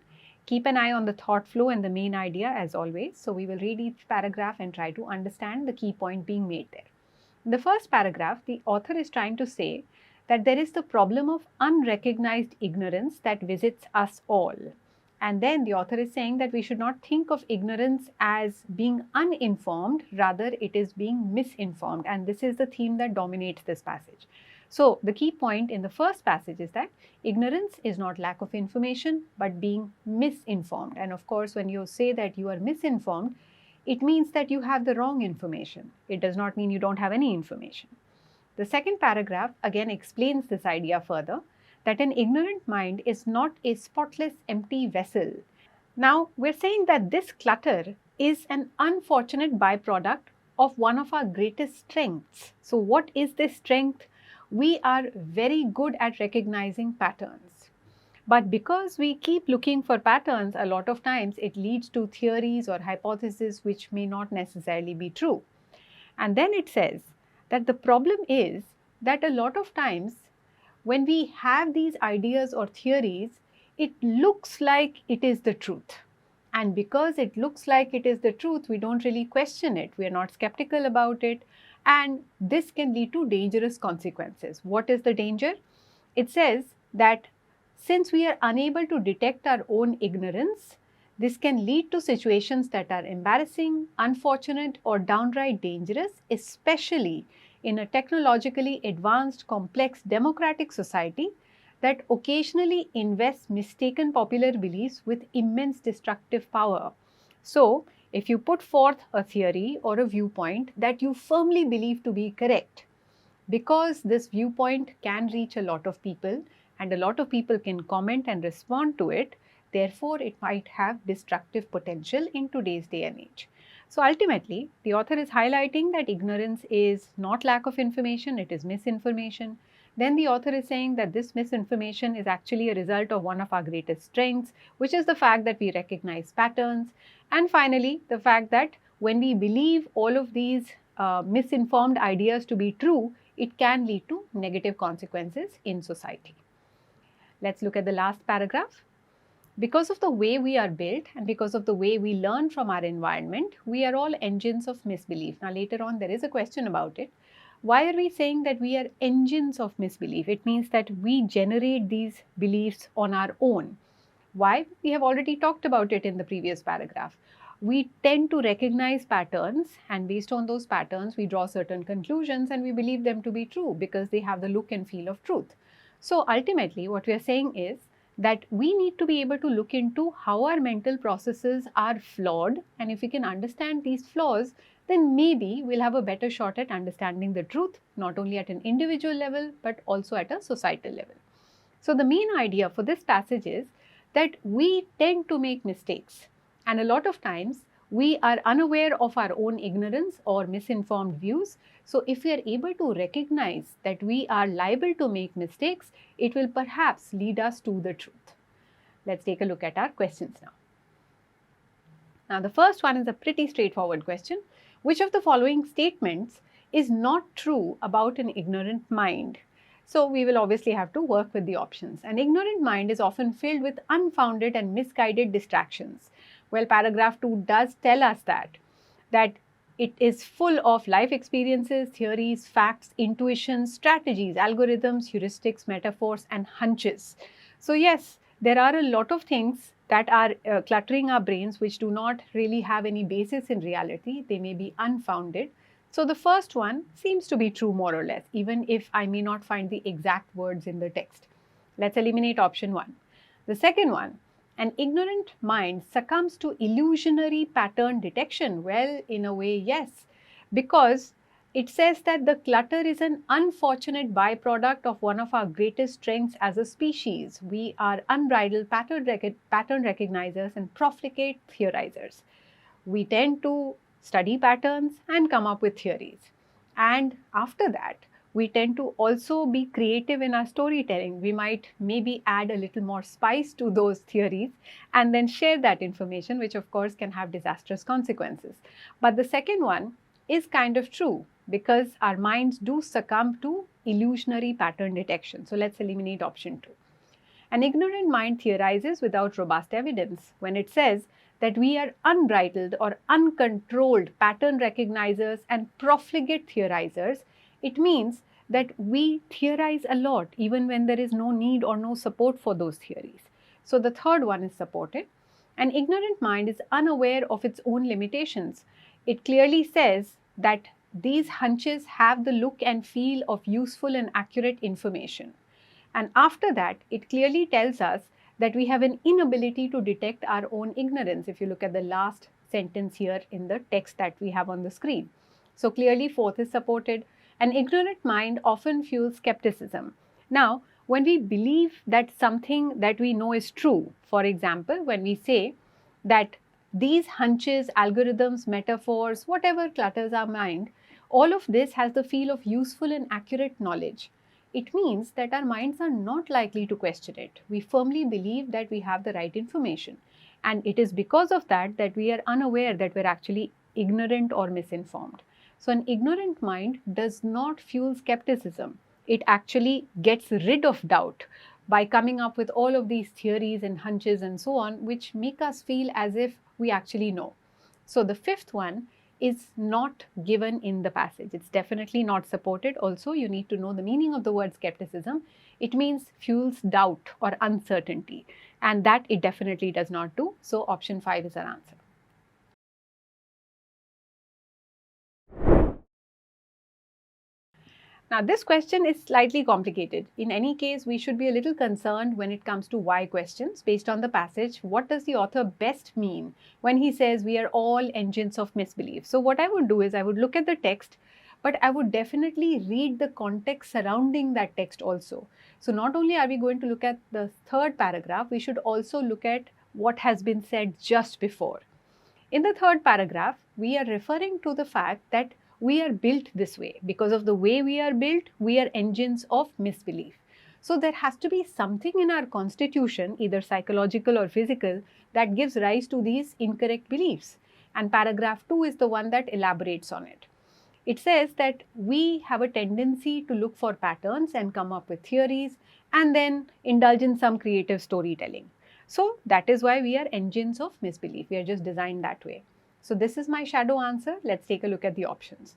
Keep an eye on the thought flow and the main idea as always. So we will read each paragraph and try to understand the key point being made there. In the first paragraph, the author is trying to say that there is the problem of unrecognized ignorance that visits us all. And then the author is saying that we should not think of ignorance as being uninformed, rather it is being misinformed. And this is the theme that dominates this passage. So the key point in the first passage is that ignorance is not lack of information, but being misinformed. And of course, when you say that you are misinformed, it means that you have the wrong information. It does not mean you don't have any information. The second paragraph again explains this idea further, that an ignorant mind is not a spotless empty vessel. Now, we're saying that this clutter is an unfortunate byproduct of one of our greatest strengths. So what is this strength? We are very good at recognizing patterns. But because we keep looking for patterns, a lot of times it leads to theories or hypotheses which may not necessarily be true. And then it says that the problem is that a lot of times when we have these ideas or theories, it looks like it is the truth. And because it looks like it is the truth, we don't really question it. We are not skeptical about it. And this can lead to dangerous consequences. What is the danger? It says that since we are unable to detect our own ignorance, this can lead to situations that are embarrassing, unfortunate, or downright dangerous, especially in a technologically advanced, complex, democratic society that occasionally invests mistaken popular beliefs with immense destructive power. So, if you put forth a theory or a viewpoint that you firmly believe to be correct, because this viewpoint can reach a lot of people and a lot of people can comment and respond to it, therefore it might have destructive potential in today's day and age. So ultimately, the author is highlighting that ignorance is not lack of information, it is misinformation. Then the author is saying that this misinformation is actually a result of one of our greatest strengths, which is the fact that we recognize patterns. And finally, the fact that when we believe all of these misinformed ideas to be true, it can lead to negative consequences in society. Let's look at the last paragraph. Because of the way we are built and because of the way we learn from our environment, we are all engines of misbelief. Now later on there is a question about it. Why are we saying that we are engines of misbelief? It means that we generate these beliefs on our own. Why? We have already talked about it in the previous paragraph. We tend to recognize patterns, and based on those patterns we draw certain conclusions and we believe them to be true because they have the look and feel of truth. So ultimately what we are saying is that we need to be able to look into how our mental processes are flawed, and if we can understand these flaws, then maybe we'll have a better shot at understanding the truth, not only at an individual level but also at a societal level. So the main idea for this passage is that we tend to make mistakes, and a lot of times we are unaware of our own ignorance or misinformed views. So if we are able to recognize that we are liable to make mistakes, it will perhaps lead us to the truth. Let's take a look at our questions now. Now the first one is a pretty straightforward question. Which of the following statements is not true about an ignorant mind? So we will obviously have to work with the options. An ignorant mind is often filled with unfounded and misguided distractions. Well, paragraph 2 does tell us that it is full of life experiences, theories, facts, intuitions, strategies, algorithms, heuristics, metaphors, and hunches. So yes, there are a lot of things that are cluttering our brains which do not really have any basis in reality. They may be unfounded. So the first one seems to be true more or less, even if I may not find the exact words in the text. Let's eliminate option 1. The second one, an ignorant mind succumbs to illusionary pattern detection. Well, in a way, yes, because it says that the clutter is an unfortunate byproduct of one of our greatest strengths as a species. We are unbridled pattern recognizers and profligate theorizers. We tend to study patterns and come up with theories. And after that, we tend to also be creative in our storytelling. We might maybe add a little more spice to those theories and then share that information, which of course can have disastrous consequences. But the second one is kind of true because our minds do succumb to illusionary pattern detection. So let's eliminate option 2. An ignorant mind theorizes without robust evidence. When it says that we are unbridled or uncontrolled pattern recognizers and profligate theorizers, it means that we theorize a lot even when there is no need or no support for those theories. So the third one is supported. An ignorant mind is unaware of its own limitations. It clearly says that these hunches have the look and feel of useful and accurate information. And after that, it clearly tells us that we have an inability to detect our own ignorance, if you look at the last sentence here in the text that we have on the screen. So clearly, fourth is supported. An ignorant mind often fuels skepticism. Now, when we believe that something that we know is true, for example, when we say that these hunches, algorithms, metaphors, whatever clutters our mind, all of this has the feel of useful and accurate knowledge. It means that our minds are not likely to question it. We firmly believe that we have the right information. And it is because of that that we are unaware that we're actually ignorant or misinformed. So an ignorant mind does not fuel skepticism. It actually gets rid of doubt by coming up with all of these theories and hunches and so on, which make us feel as if we actually know. So the fifth one is not given in the passage. It's definitely not supported. Also, you need to know the meaning of the word skepticism. It means fuels doubt or uncertainty, and that it definitely does not do. So option 5 is our answer. Now, this question is slightly complicated. In any case, we should be a little concerned when it comes to why questions based on the passage. What does the author best mean when he says we are all engines of misbelief? So what I would do is I would look at the text, but I would definitely read the context surrounding that text also. So not only are we going to look at the third paragraph, we should also look at what has been said just before. In the third paragraph, we are referring to the fact that we are built this way. Because of the way we are built, we are engines of misbelief. So there has to be something in our constitution, either psychological or physical, that gives rise to these incorrect beliefs. And paragraph 2 is the one that elaborates on it. It says that we have a tendency to look for patterns and come up with theories and then indulge in some creative storytelling. So that is why we are engines of misbelief. We are just designed that way. So this is my shadow answer. Let's take a look at the options.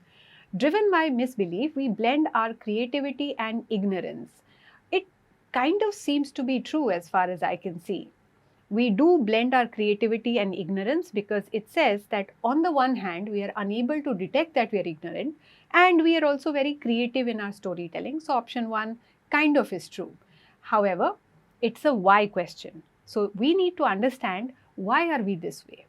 Driven by misbelief, we blend our creativity and ignorance. It kind of seems to be true as far as I can see. We do blend our creativity and ignorance because it says that on the one hand, we are unable to detect that we are ignorant and we are also very creative in our storytelling. So option 1 kind of is true. However, it's a why question. So we need to understand, why are we this way?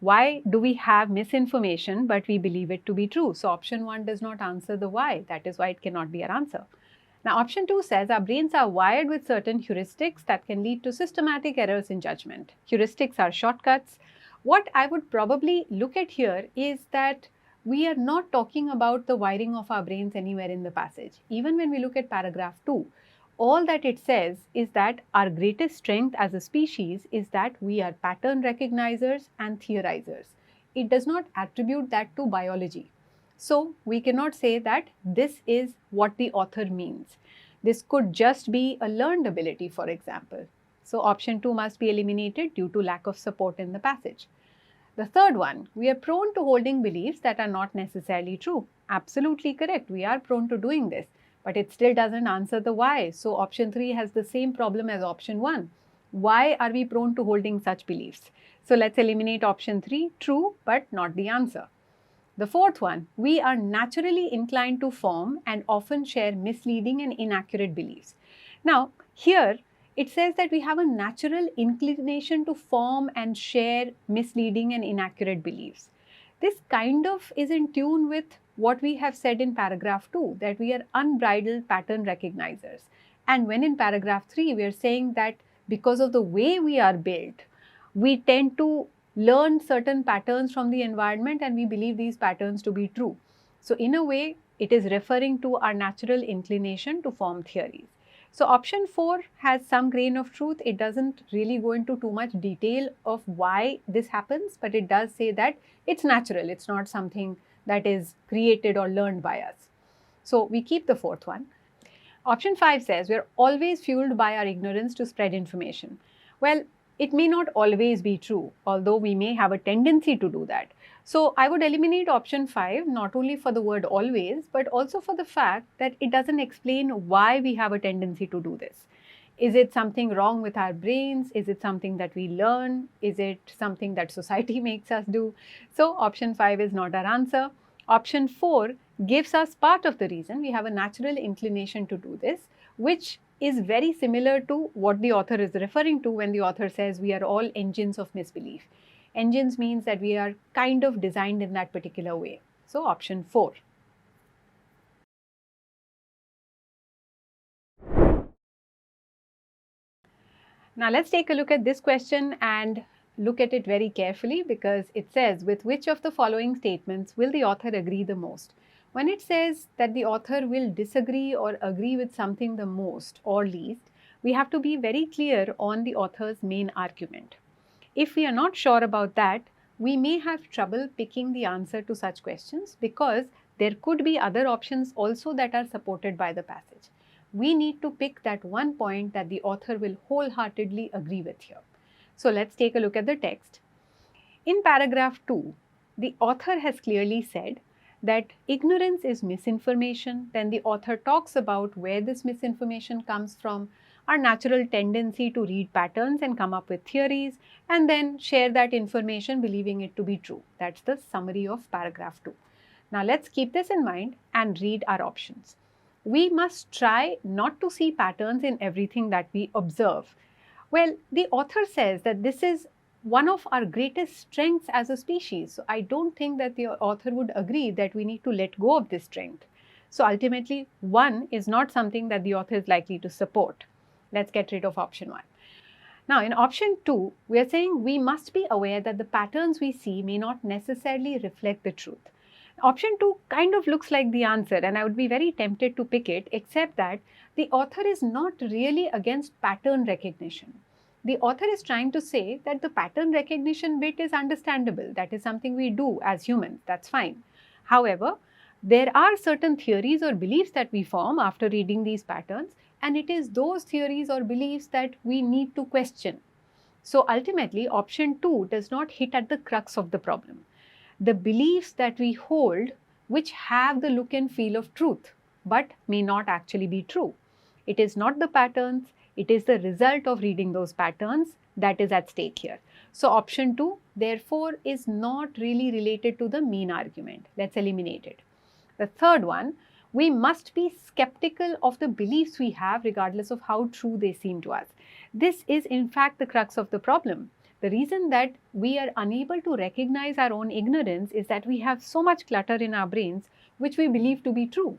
Why do we have misinformation but we believe it to be true? So option 1 does not answer the why. That is why it cannot be our answer. Now option 2 says our brains are wired with certain heuristics that can lead to systematic errors in judgment. Heuristics are shortcuts. What I would probably look at here is that we are not talking about the wiring of our brains anywhere in the passage. Even when we look at paragraph 2, all that it says is that our greatest strength as a species is that we are pattern recognizers and theorizers. It does not attribute that to biology. So we cannot say that this is what the author means. This could just be a learned ability, for example. So option 2 must be eliminated due to lack of support in the passage. The third one, we are prone to holding beliefs that are not necessarily true. Absolutely correct. We are prone to doing this, but it still doesn't answer the why. So option 3 has the same problem as option 1. Why are we prone to holding such beliefs? So let's eliminate option 3, true, but not the answer. The fourth one, we are naturally inclined to form and often share misleading and inaccurate beliefs. Now, here it says that we have a natural inclination to form and share misleading and inaccurate beliefs. This kind of is in tune with what we have said in paragraph 2, that we are unbridled pattern recognizers. And when in paragraph 3, we are saying that because of the way we are built, we tend to learn certain patterns from the environment and we believe these patterns to be true. So in a way, it is referring to our natural inclination to form theories. So option 4 has some grain of truth. It doesn't really go into too much detail of why this happens, but it does say that it's natural. It's not something that is created or learned by us. So we keep the fourth one. Option 5 says we're always fueled by our ignorance to spread information. Well, it may not always be true, although we may have a tendency to do that. So I would eliminate option 5, not only for the word always, but also for the fact that it doesn't explain why we have a tendency to do this. Is it something wrong with our brains? Is it something that we learn? Is it something that society makes us do? So option 5 is not our answer. Option 4 gives us part of the reason. We have a natural inclination to do this, which is very similar to what the author is referring to when the author says we are all engines of misbelief. Engines means that we are kind of designed in that particular way. So option 4. Now let's take a look at this question and look at it very carefully, because it says, with which of the following statements will the author agree the most? When it says that the author will disagree or agree with something the most or least, we have to be very clear on the author's main argument. If we are not sure about that, we may have trouble picking the answer to such questions, because there could be other options also that are supported by the passage. We need to pick that one point that the author will wholeheartedly agree with here. So let's take a look at the text. In paragraph 2, the author has clearly said that ignorance is misinformation. Then the author talks about where this misinformation comes from, our natural tendency to read patterns and come up with theories, and then share that information believing it to be true. That's the summary of paragraph 2. Now let's keep this in mind and read our options. We must try not to see patterns in everything that we observe. Well, the author says that this is one of our greatest strengths as a species. So I don't think that the author would agree that we need to let go of this strength. So ultimately, 1 is not something that the author is likely to support. Let's get rid of option 1. Now, in option 2, we are saying we must be aware that the patterns we see may not necessarily reflect the truth. Option 2 kind of looks like the answer, and I would be very tempted to pick it, except that the author is not really against pattern recognition. The author is trying to say that the pattern recognition bit is understandable. That is something we do as humans. That's fine. However, there are certain theories or beliefs that we form after reading these patterns, and it is those theories or beliefs that we need to question. So ultimately, option 2 does not hit at the crux of the problem. The beliefs that we hold, which have the look and feel of truth, but may not actually be true. It is not the patterns, it is the result of reading those patterns that is at stake here. So option 2, therefore, is not really related to the main argument. Let's eliminate it. The third one, we must be skeptical of the beliefs we have regardless of how true they seem to us. This is in fact the crux of the problem. The reason that we are unable to recognize our own ignorance is that we have so much clutter in our brains which we believe to be true.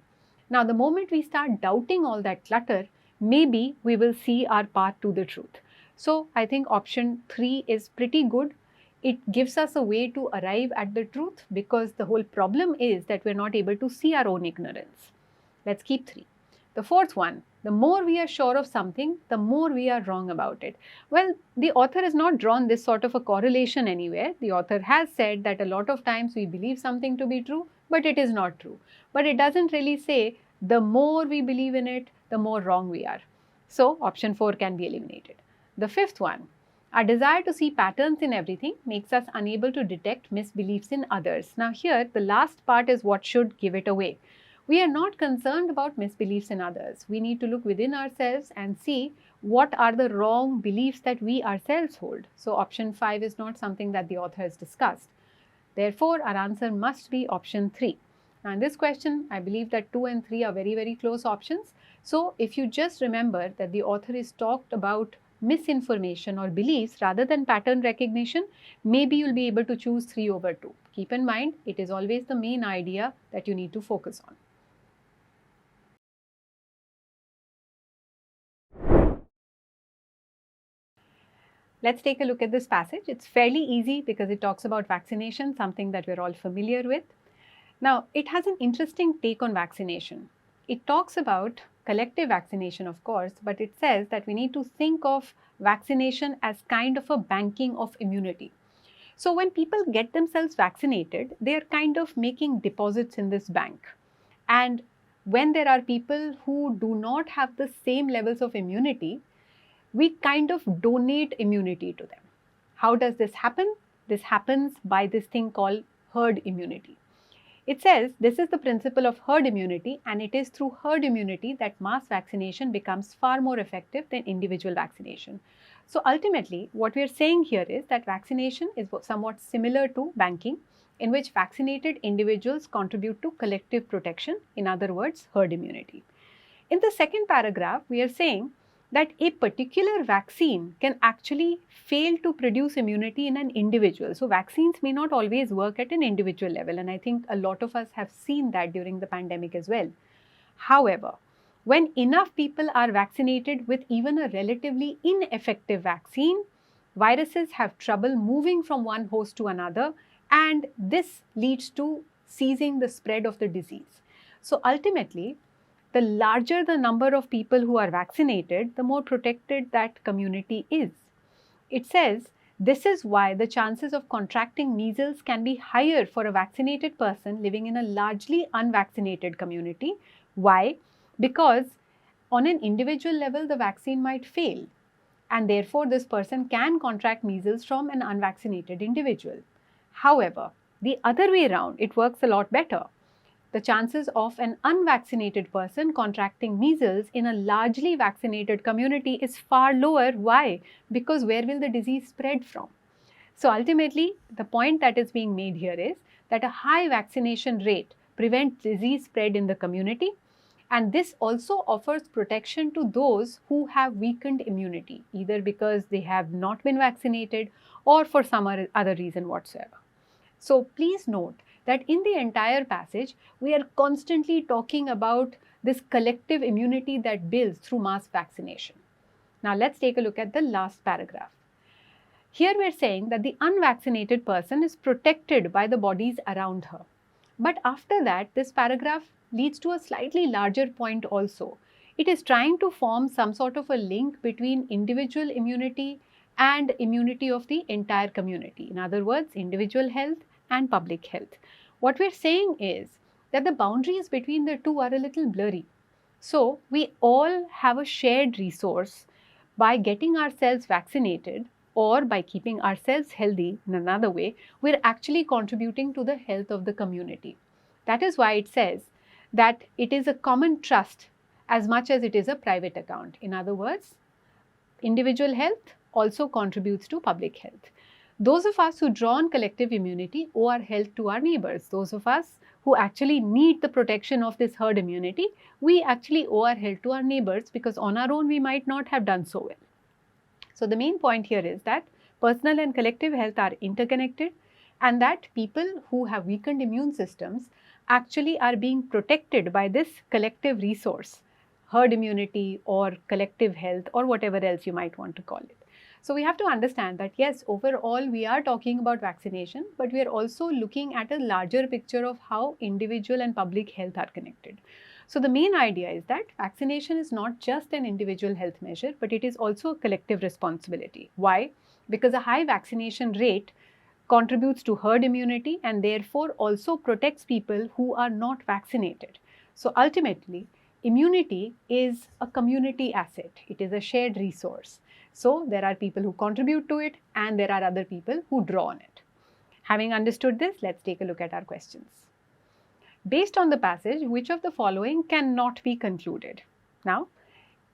Now, the moment we start doubting all that clutter, maybe we will see our path to the truth. So I think option 3 is pretty good. It gives us a way to arrive at the truth, because the whole problem is that we're not able to see our own ignorance. Let's keep 3. The fourth one, the more we are sure of something, the more we are wrong about it. Well, the author has not drawn this sort of a correlation anywhere. The author has said that a lot of times we believe something to be true, but it is not true. But it doesn't really say the more we believe in it, the more wrong we are. So option 4 can be eliminated. The fifth one, our desire to see patterns in everything makes us unable to detect misbeliefs in others. Now here, the last part is what should give it away. We are not concerned about misbeliefs in others. We need to look within ourselves and see what are the wrong beliefs that we ourselves hold. So option 5 is not something that the author has discussed. Therefore, our answer must be option 3. Now in this question, I believe that 2 and 3 are very, very close options. So if you just remember that the author is talked about misinformation or beliefs rather than pattern recognition, maybe you'll be able to choose 3 over 2. Keep in mind, it is always the main idea that you need to focus on. Let's take a look at this passage. It's fairly easy because it talks about vaccination, something that we're all familiar with. Now, it has an interesting take on vaccination. It talks about collective vaccination, of course, but it says that we need to think of vaccination as kind of a banking of immunity. So when people get themselves vaccinated, they are kind of making deposits in this bank. And when there are people who do not have the same levels of immunity, we kind of donate immunity to them. How does this happen? This happens by this thing called herd immunity. It says this is the principle of herd immunity, and it is through herd immunity that mass vaccination becomes far more effective than individual vaccination. So ultimately, what we are saying here is that vaccination is somewhat similar to banking, in which vaccinated individuals contribute to collective protection, in other words, herd immunity. In the second paragraph, we are saying that a particular vaccine can actually fail to produce immunity in an individual. So vaccines may not always work at an individual level, and I think a lot of us have seen that during the pandemic as well. However, when enough people are vaccinated with even a relatively ineffective vaccine, viruses have trouble moving from one host to another, and this leads to ceasing the spread of the disease. So ultimately, the larger the number of people who are vaccinated, the more protected that community is. It says this is why the chances of contracting measles can be higher for a vaccinated person living in a largely unvaccinated community. Why? Because on an individual level, the vaccine might fail, and therefore this person can contract measles from an unvaccinated individual. However, the other way around, it works a lot better. The chances of an unvaccinated person contracting measles in a largely vaccinated community is far lower. Why? Because where will the disease spread from? So ultimately, the point that is being made here is that a high vaccination rate prevents disease spread in the community, and this also offers protection to those who have weakened immunity, either because they have not been vaccinated or for some other reason whatsoever. So please note that in the entire passage, we are constantly talking about this collective immunity that builds through mass vaccination. Now let's take a look at the last paragraph. Here we are saying that the unvaccinated person is protected by the bodies around her. But after that, this paragraph leads to a slightly larger point also. It is trying to form some sort of a link between individual immunity and immunity of the entire community. In other words, individual health and public health. What we're saying is that the boundaries between the two are a little blurry. So we all have a shared resource. By getting ourselves vaccinated or by keeping ourselves healthy in another way, we're actually contributing to the health of the community. That is why it says that it is a common trust as much as it is a private account. In other words, individual health also contributes to public health. Those of us who draw on collective immunity owe our health to our neighbors. Those of us who actually need the protection of this herd immunity, we actually owe our health to our neighbors, because on our own we might not have done so well. So the main point here is that personal and collective health are interconnected, and that people who have weakened immune systems actually are being protected by this collective resource, herd immunity or collective health or whatever else you might want to call it. So we have to understand that yes, overall we are talking about vaccination, but we are also looking at a larger picture of how individual and public health are connected. So the main idea is that vaccination is not just an individual health measure, but it is also a collective responsibility. Why? Because a high vaccination rate contributes to herd immunity and therefore also protects people who are not vaccinated. So ultimately, immunity is a community asset. It is a shared resource. So there are people who contribute to it and there are other people who draw on it. Having understood this, let's take a look at our questions. Based on the passage, which of the following cannot be concluded? Now,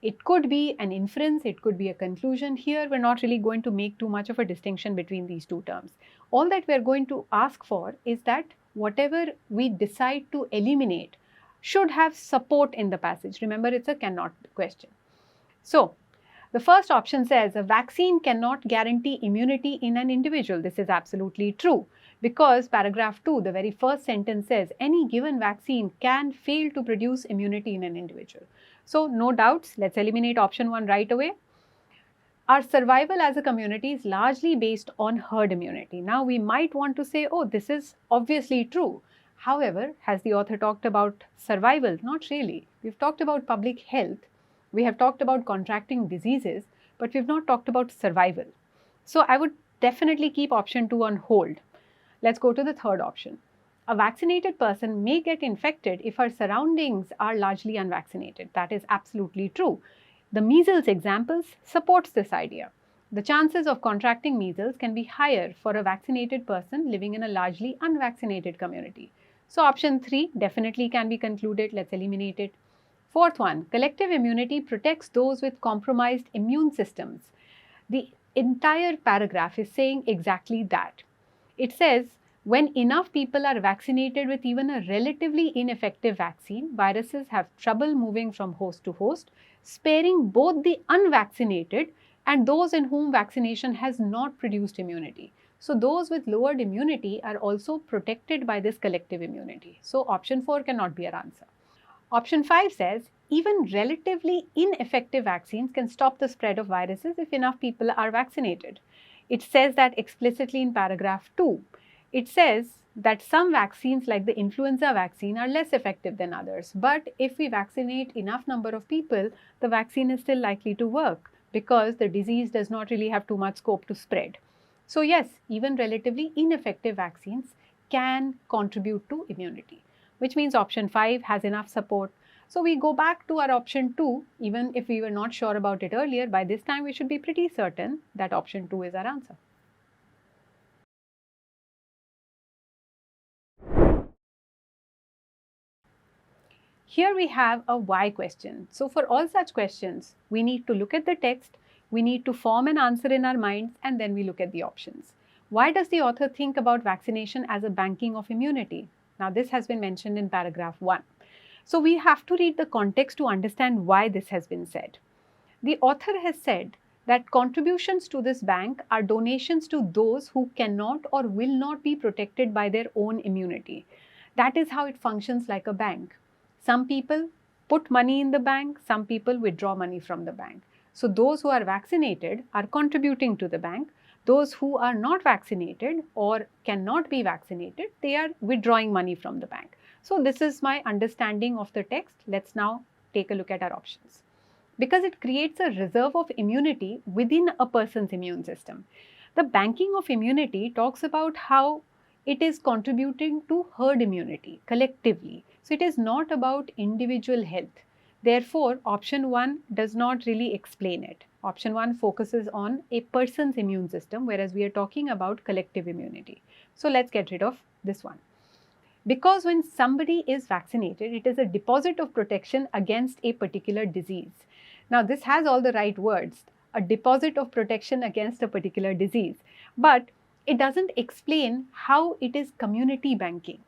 it could be an inference, it could be a conclusion. Here, we're not really going to make too much of a distinction between these two terms. All that we're going to ask for is that whatever we decide to eliminate should have support in the passage. Remember, it's a cannot question. So, the first option says a vaccine cannot guarantee immunity in an individual. This is absolutely true, because paragraph 2, the very first sentence says any given vaccine can fail to produce immunity in an individual. So no doubts, let's eliminate option 1 right away. Our survival as a community is largely based on herd immunity. Now we might want to say, oh, this is obviously true. However, has the author talked about survival? Not really. We've talked about public health. We have talked about contracting diseases, but we've not talked about survival. So I would definitely keep option 2 on hold. Let's go to the third option. A vaccinated person may get infected if her surroundings are largely unvaccinated. That is absolutely true. The measles examples supports this idea. The chances of contracting measles can be higher for a vaccinated person living in a largely unvaccinated community. So option 3 definitely can be concluded. Let's eliminate it. Fourth one, collective immunity protects those with compromised immune systems. The entire paragraph is saying exactly that. It says, when enough people are vaccinated with even a relatively ineffective vaccine, viruses have trouble moving from host to host, sparing both the unvaccinated and those in whom vaccination has not produced immunity. So those with lowered immunity are also protected by this collective immunity. So option 4 cannot be our answer. Option 5 says, even relatively ineffective vaccines can stop the spread of viruses if enough people are vaccinated. It says that explicitly in paragraph 2. It says that some vaccines like the influenza vaccine are less effective than others. But if we vaccinate enough number of people, the vaccine is still likely to work because the disease does not really have too much scope to spread. So yes, even relatively ineffective vaccines can contribute to immunity, which means option 5 has enough support. So we go back to our option 2, even if we were not sure about it earlier, by this time we should be pretty certain that option 2 is our answer. Here we have a why question. So for all such questions, we need to look at the text, we need to form an answer in our minds, and then we look at the options. Why does the author think about vaccination as a banking of immunity? Now this has been mentioned in paragraph 1. So we have to read the context to understand why this has been said. The author has said that contributions to this bank are donations to those who cannot or will not be protected by their own immunity. That is how it functions like a bank. Some people put money in the bank, some people withdraw money from the bank. So those who are vaccinated are contributing to the bank. Those who are not vaccinated or cannot be vaccinated, they are withdrawing money from the bank. So this is my understanding of the text. Let's now take a look at our options. Because it creates a reserve of immunity within a person's immune system. The banking of immunity talks about how it is contributing to herd immunity collectively. So it is not about individual health. Therefore, option 1 does not really explain it. Option 1 focuses on a person's immune system, whereas we are talking about collective immunity. So let's get rid of this one. Because when somebody is vaccinated, it is a deposit of protection against a particular disease. Now, this has all the right words, a deposit of protection against a particular disease, but it doesn't explain how it is community banking.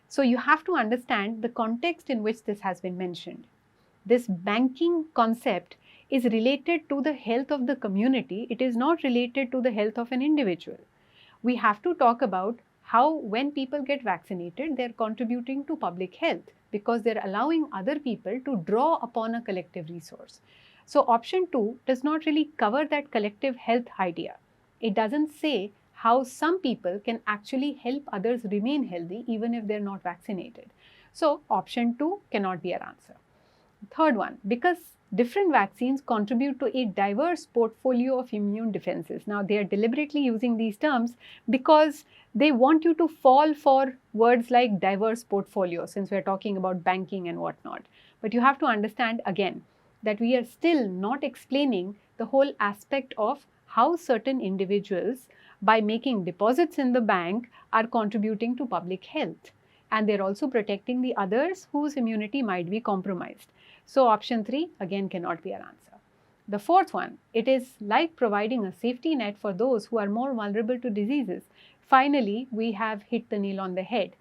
So you have to understand the context in which this has been mentioned. This banking concept is related to the health of the community. It is not related to the health of an individual. We have to talk about how when people get vaccinated, they're contributing to public health because they're allowing other people to draw upon a collective resource. So option 2 does not really cover that collective health idea. It doesn't say how some people can actually help others remain healthy even if they're not vaccinated. So option 2 cannot be our answer. Third one, because different vaccines contribute to a diverse portfolio of immune defenses. Now, they are deliberately using these terms because they want you to fall for words like diverse portfolio, since we're talking about banking and whatnot. But you have to understand again that we are still not explaining the whole aspect of how certain individuals, by making deposits in the bank, are contributing to public health. And they're also protecting the others whose immunity might be compromised. So option 3 again cannot be our answer. The fourth one, it is like providing a safety net for those who are more vulnerable to diseases. Finally, we have hit the nail on the head.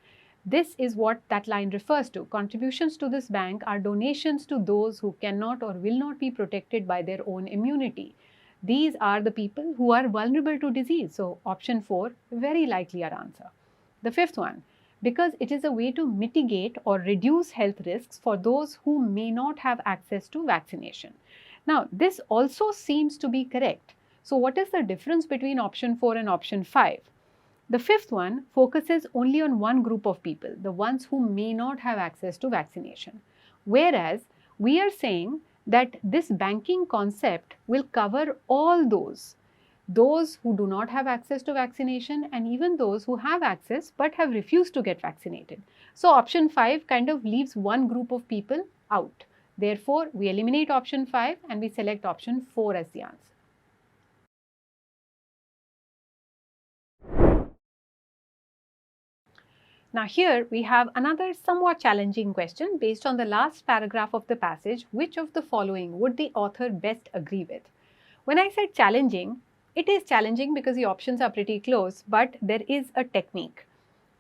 This is what that line refers to. Contributions to this bank are donations to those who cannot or will not be protected by their own immunity. These are the people who are vulnerable to disease. So option 4, very likely our answer. The fifth one, because it is a way to mitigate or reduce health risks for those who may not have access to vaccination. Now, this also seems to be correct. So what is the difference between option 4 and option 5? The fifth one focuses only on one group of people, the ones who may not have access to vaccination. Whereas we are saying that this banking concept will cover all those who do not have access to vaccination and even those who have access but have refused to get vaccinated. So option 5 kind of leaves one group of people out. Therefore, we eliminate option 5 and we select option 4 as the answer. Now here we have another somewhat challenging question based on the last paragraph of the passage. Which of the following would the author best agree with? When I said challenging, it is challenging because the options are pretty close, but there is a technique.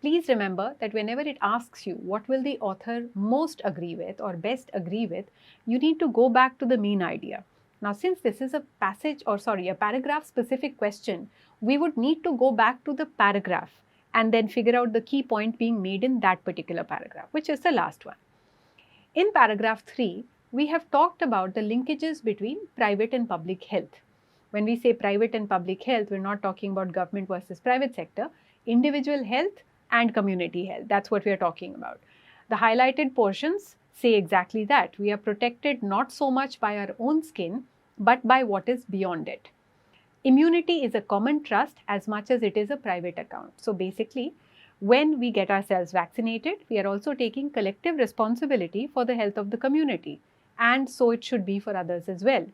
Please remember that whenever it asks you what will the author most agree with or best agree with, you need to go back to the main idea. Now, since this is a paragraph specific question, we would need to go back to the paragraph and then figure out the key point being made in that particular paragraph, which is the last one. In paragraph 3, we have talked about the linkages between private and public health. When we say private and public health, we're not talking about government versus private sector, individual health and community health. That's what we are talking about. The highlighted portions say exactly that. We are protected not so much by our own skin, but by what is beyond it. Immunity is a common trust as much as it is a private account. So basically, when we get ourselves vaccinated, we are also taking collective responsibility for the health of the community. And so it should be for others as well.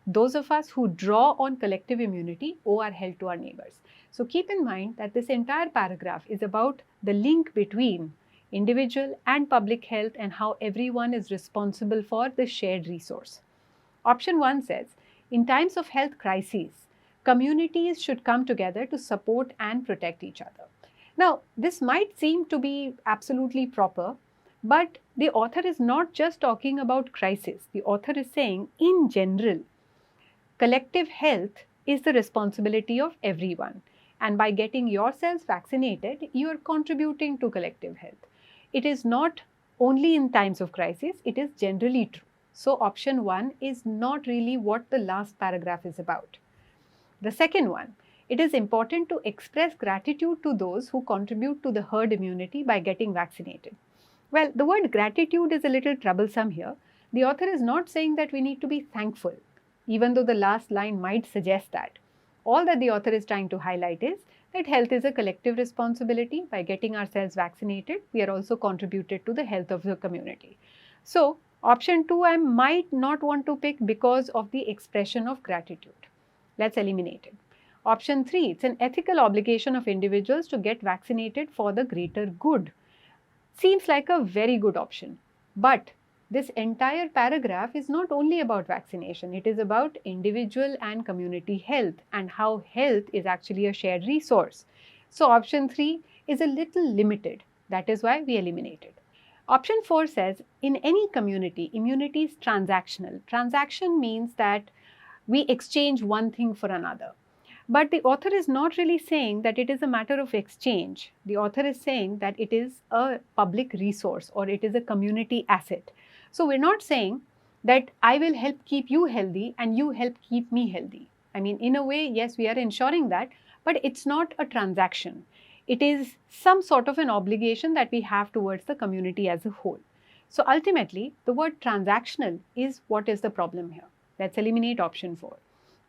Those of us who draw on collective immunity owe our health to our neighbors. So keep in mind that this entire paragraph is about the link between individual and public health and how everyone is responsible for the shared resource. Option 1 says, in times of health crises, communities should come together to support and protect each other. Now, this might seem to be absolutely proper, but the author is not just talking about crisis. The author is saying, in general, collective health is the responsibility of everyone. And by getting yourselves vaccinated, you are contributing to collective health. It is not only in times of crisis, it is generally true. So option 1 is not really what the last paragraph is about. The second one, it is important to express gratitude to those who contribute to the herd immunity by getting vaccinated. Well, the word gratitude is a little troublesome here. The author is not saying that we need to be thankful, even though the last line might suggest that. All that the author is trying to highlight is that health is a collective responsibility. By getting ourselves vaccinated, we are also contributed to the health of the community. So, option 2 I might not want to pick because of the expression of gratitude. Let's eliminate it. Option 3, it's an ethical obligation of individuals to get vaccinated for the greater good. Seems like a very good option. But this entire paragraph is not only about vaccination. It is about individual and community health and how health is actually a shared resource. So option 3 is a little limited. That is why we eliminate it. Option 4 says, in any community, immunity is transactional. Transaction means that we exchange one thing for another. But the author is not really saying that it is a matter of exchange. The author is saying that it is a public resource or it is a community asset. So we're not saying that I will help keep you healthy and you help keep me healthy. I mean, in a way, yes, we are ensuring that, but it's not a transaction. It is some sort of an obligation that we have towards the community as a whole. So ultimately, the word transactional is what is the problem here. Let's eliminate option 4.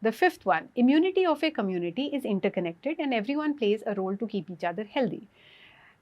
The fifth one, immunity of a community is interconnected and everyone plays a role to keep each other healthy.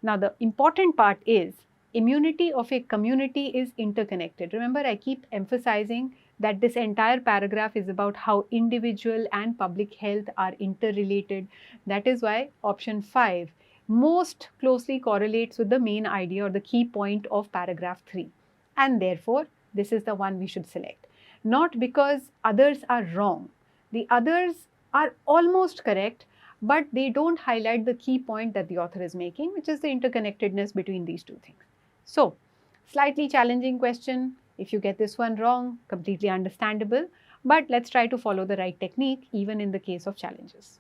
Now, the important part is immunity of a community is interconnected. Remember, I keep emphasizing that this entire paragraph is about how individual and public health are interrelated. That is why option 5 most closely correlates with the main idea or the key point of paragraph 3. And therefore, this is the one we should select. Not because others are wrong. The others are almost correct, but they don't highlight the key point that the author is making, which is the interconnectedness between these two things. So, slightly challenging question. If you get this one wrong, completely understandable, but let's try to follow the right technique even in the case of challenges.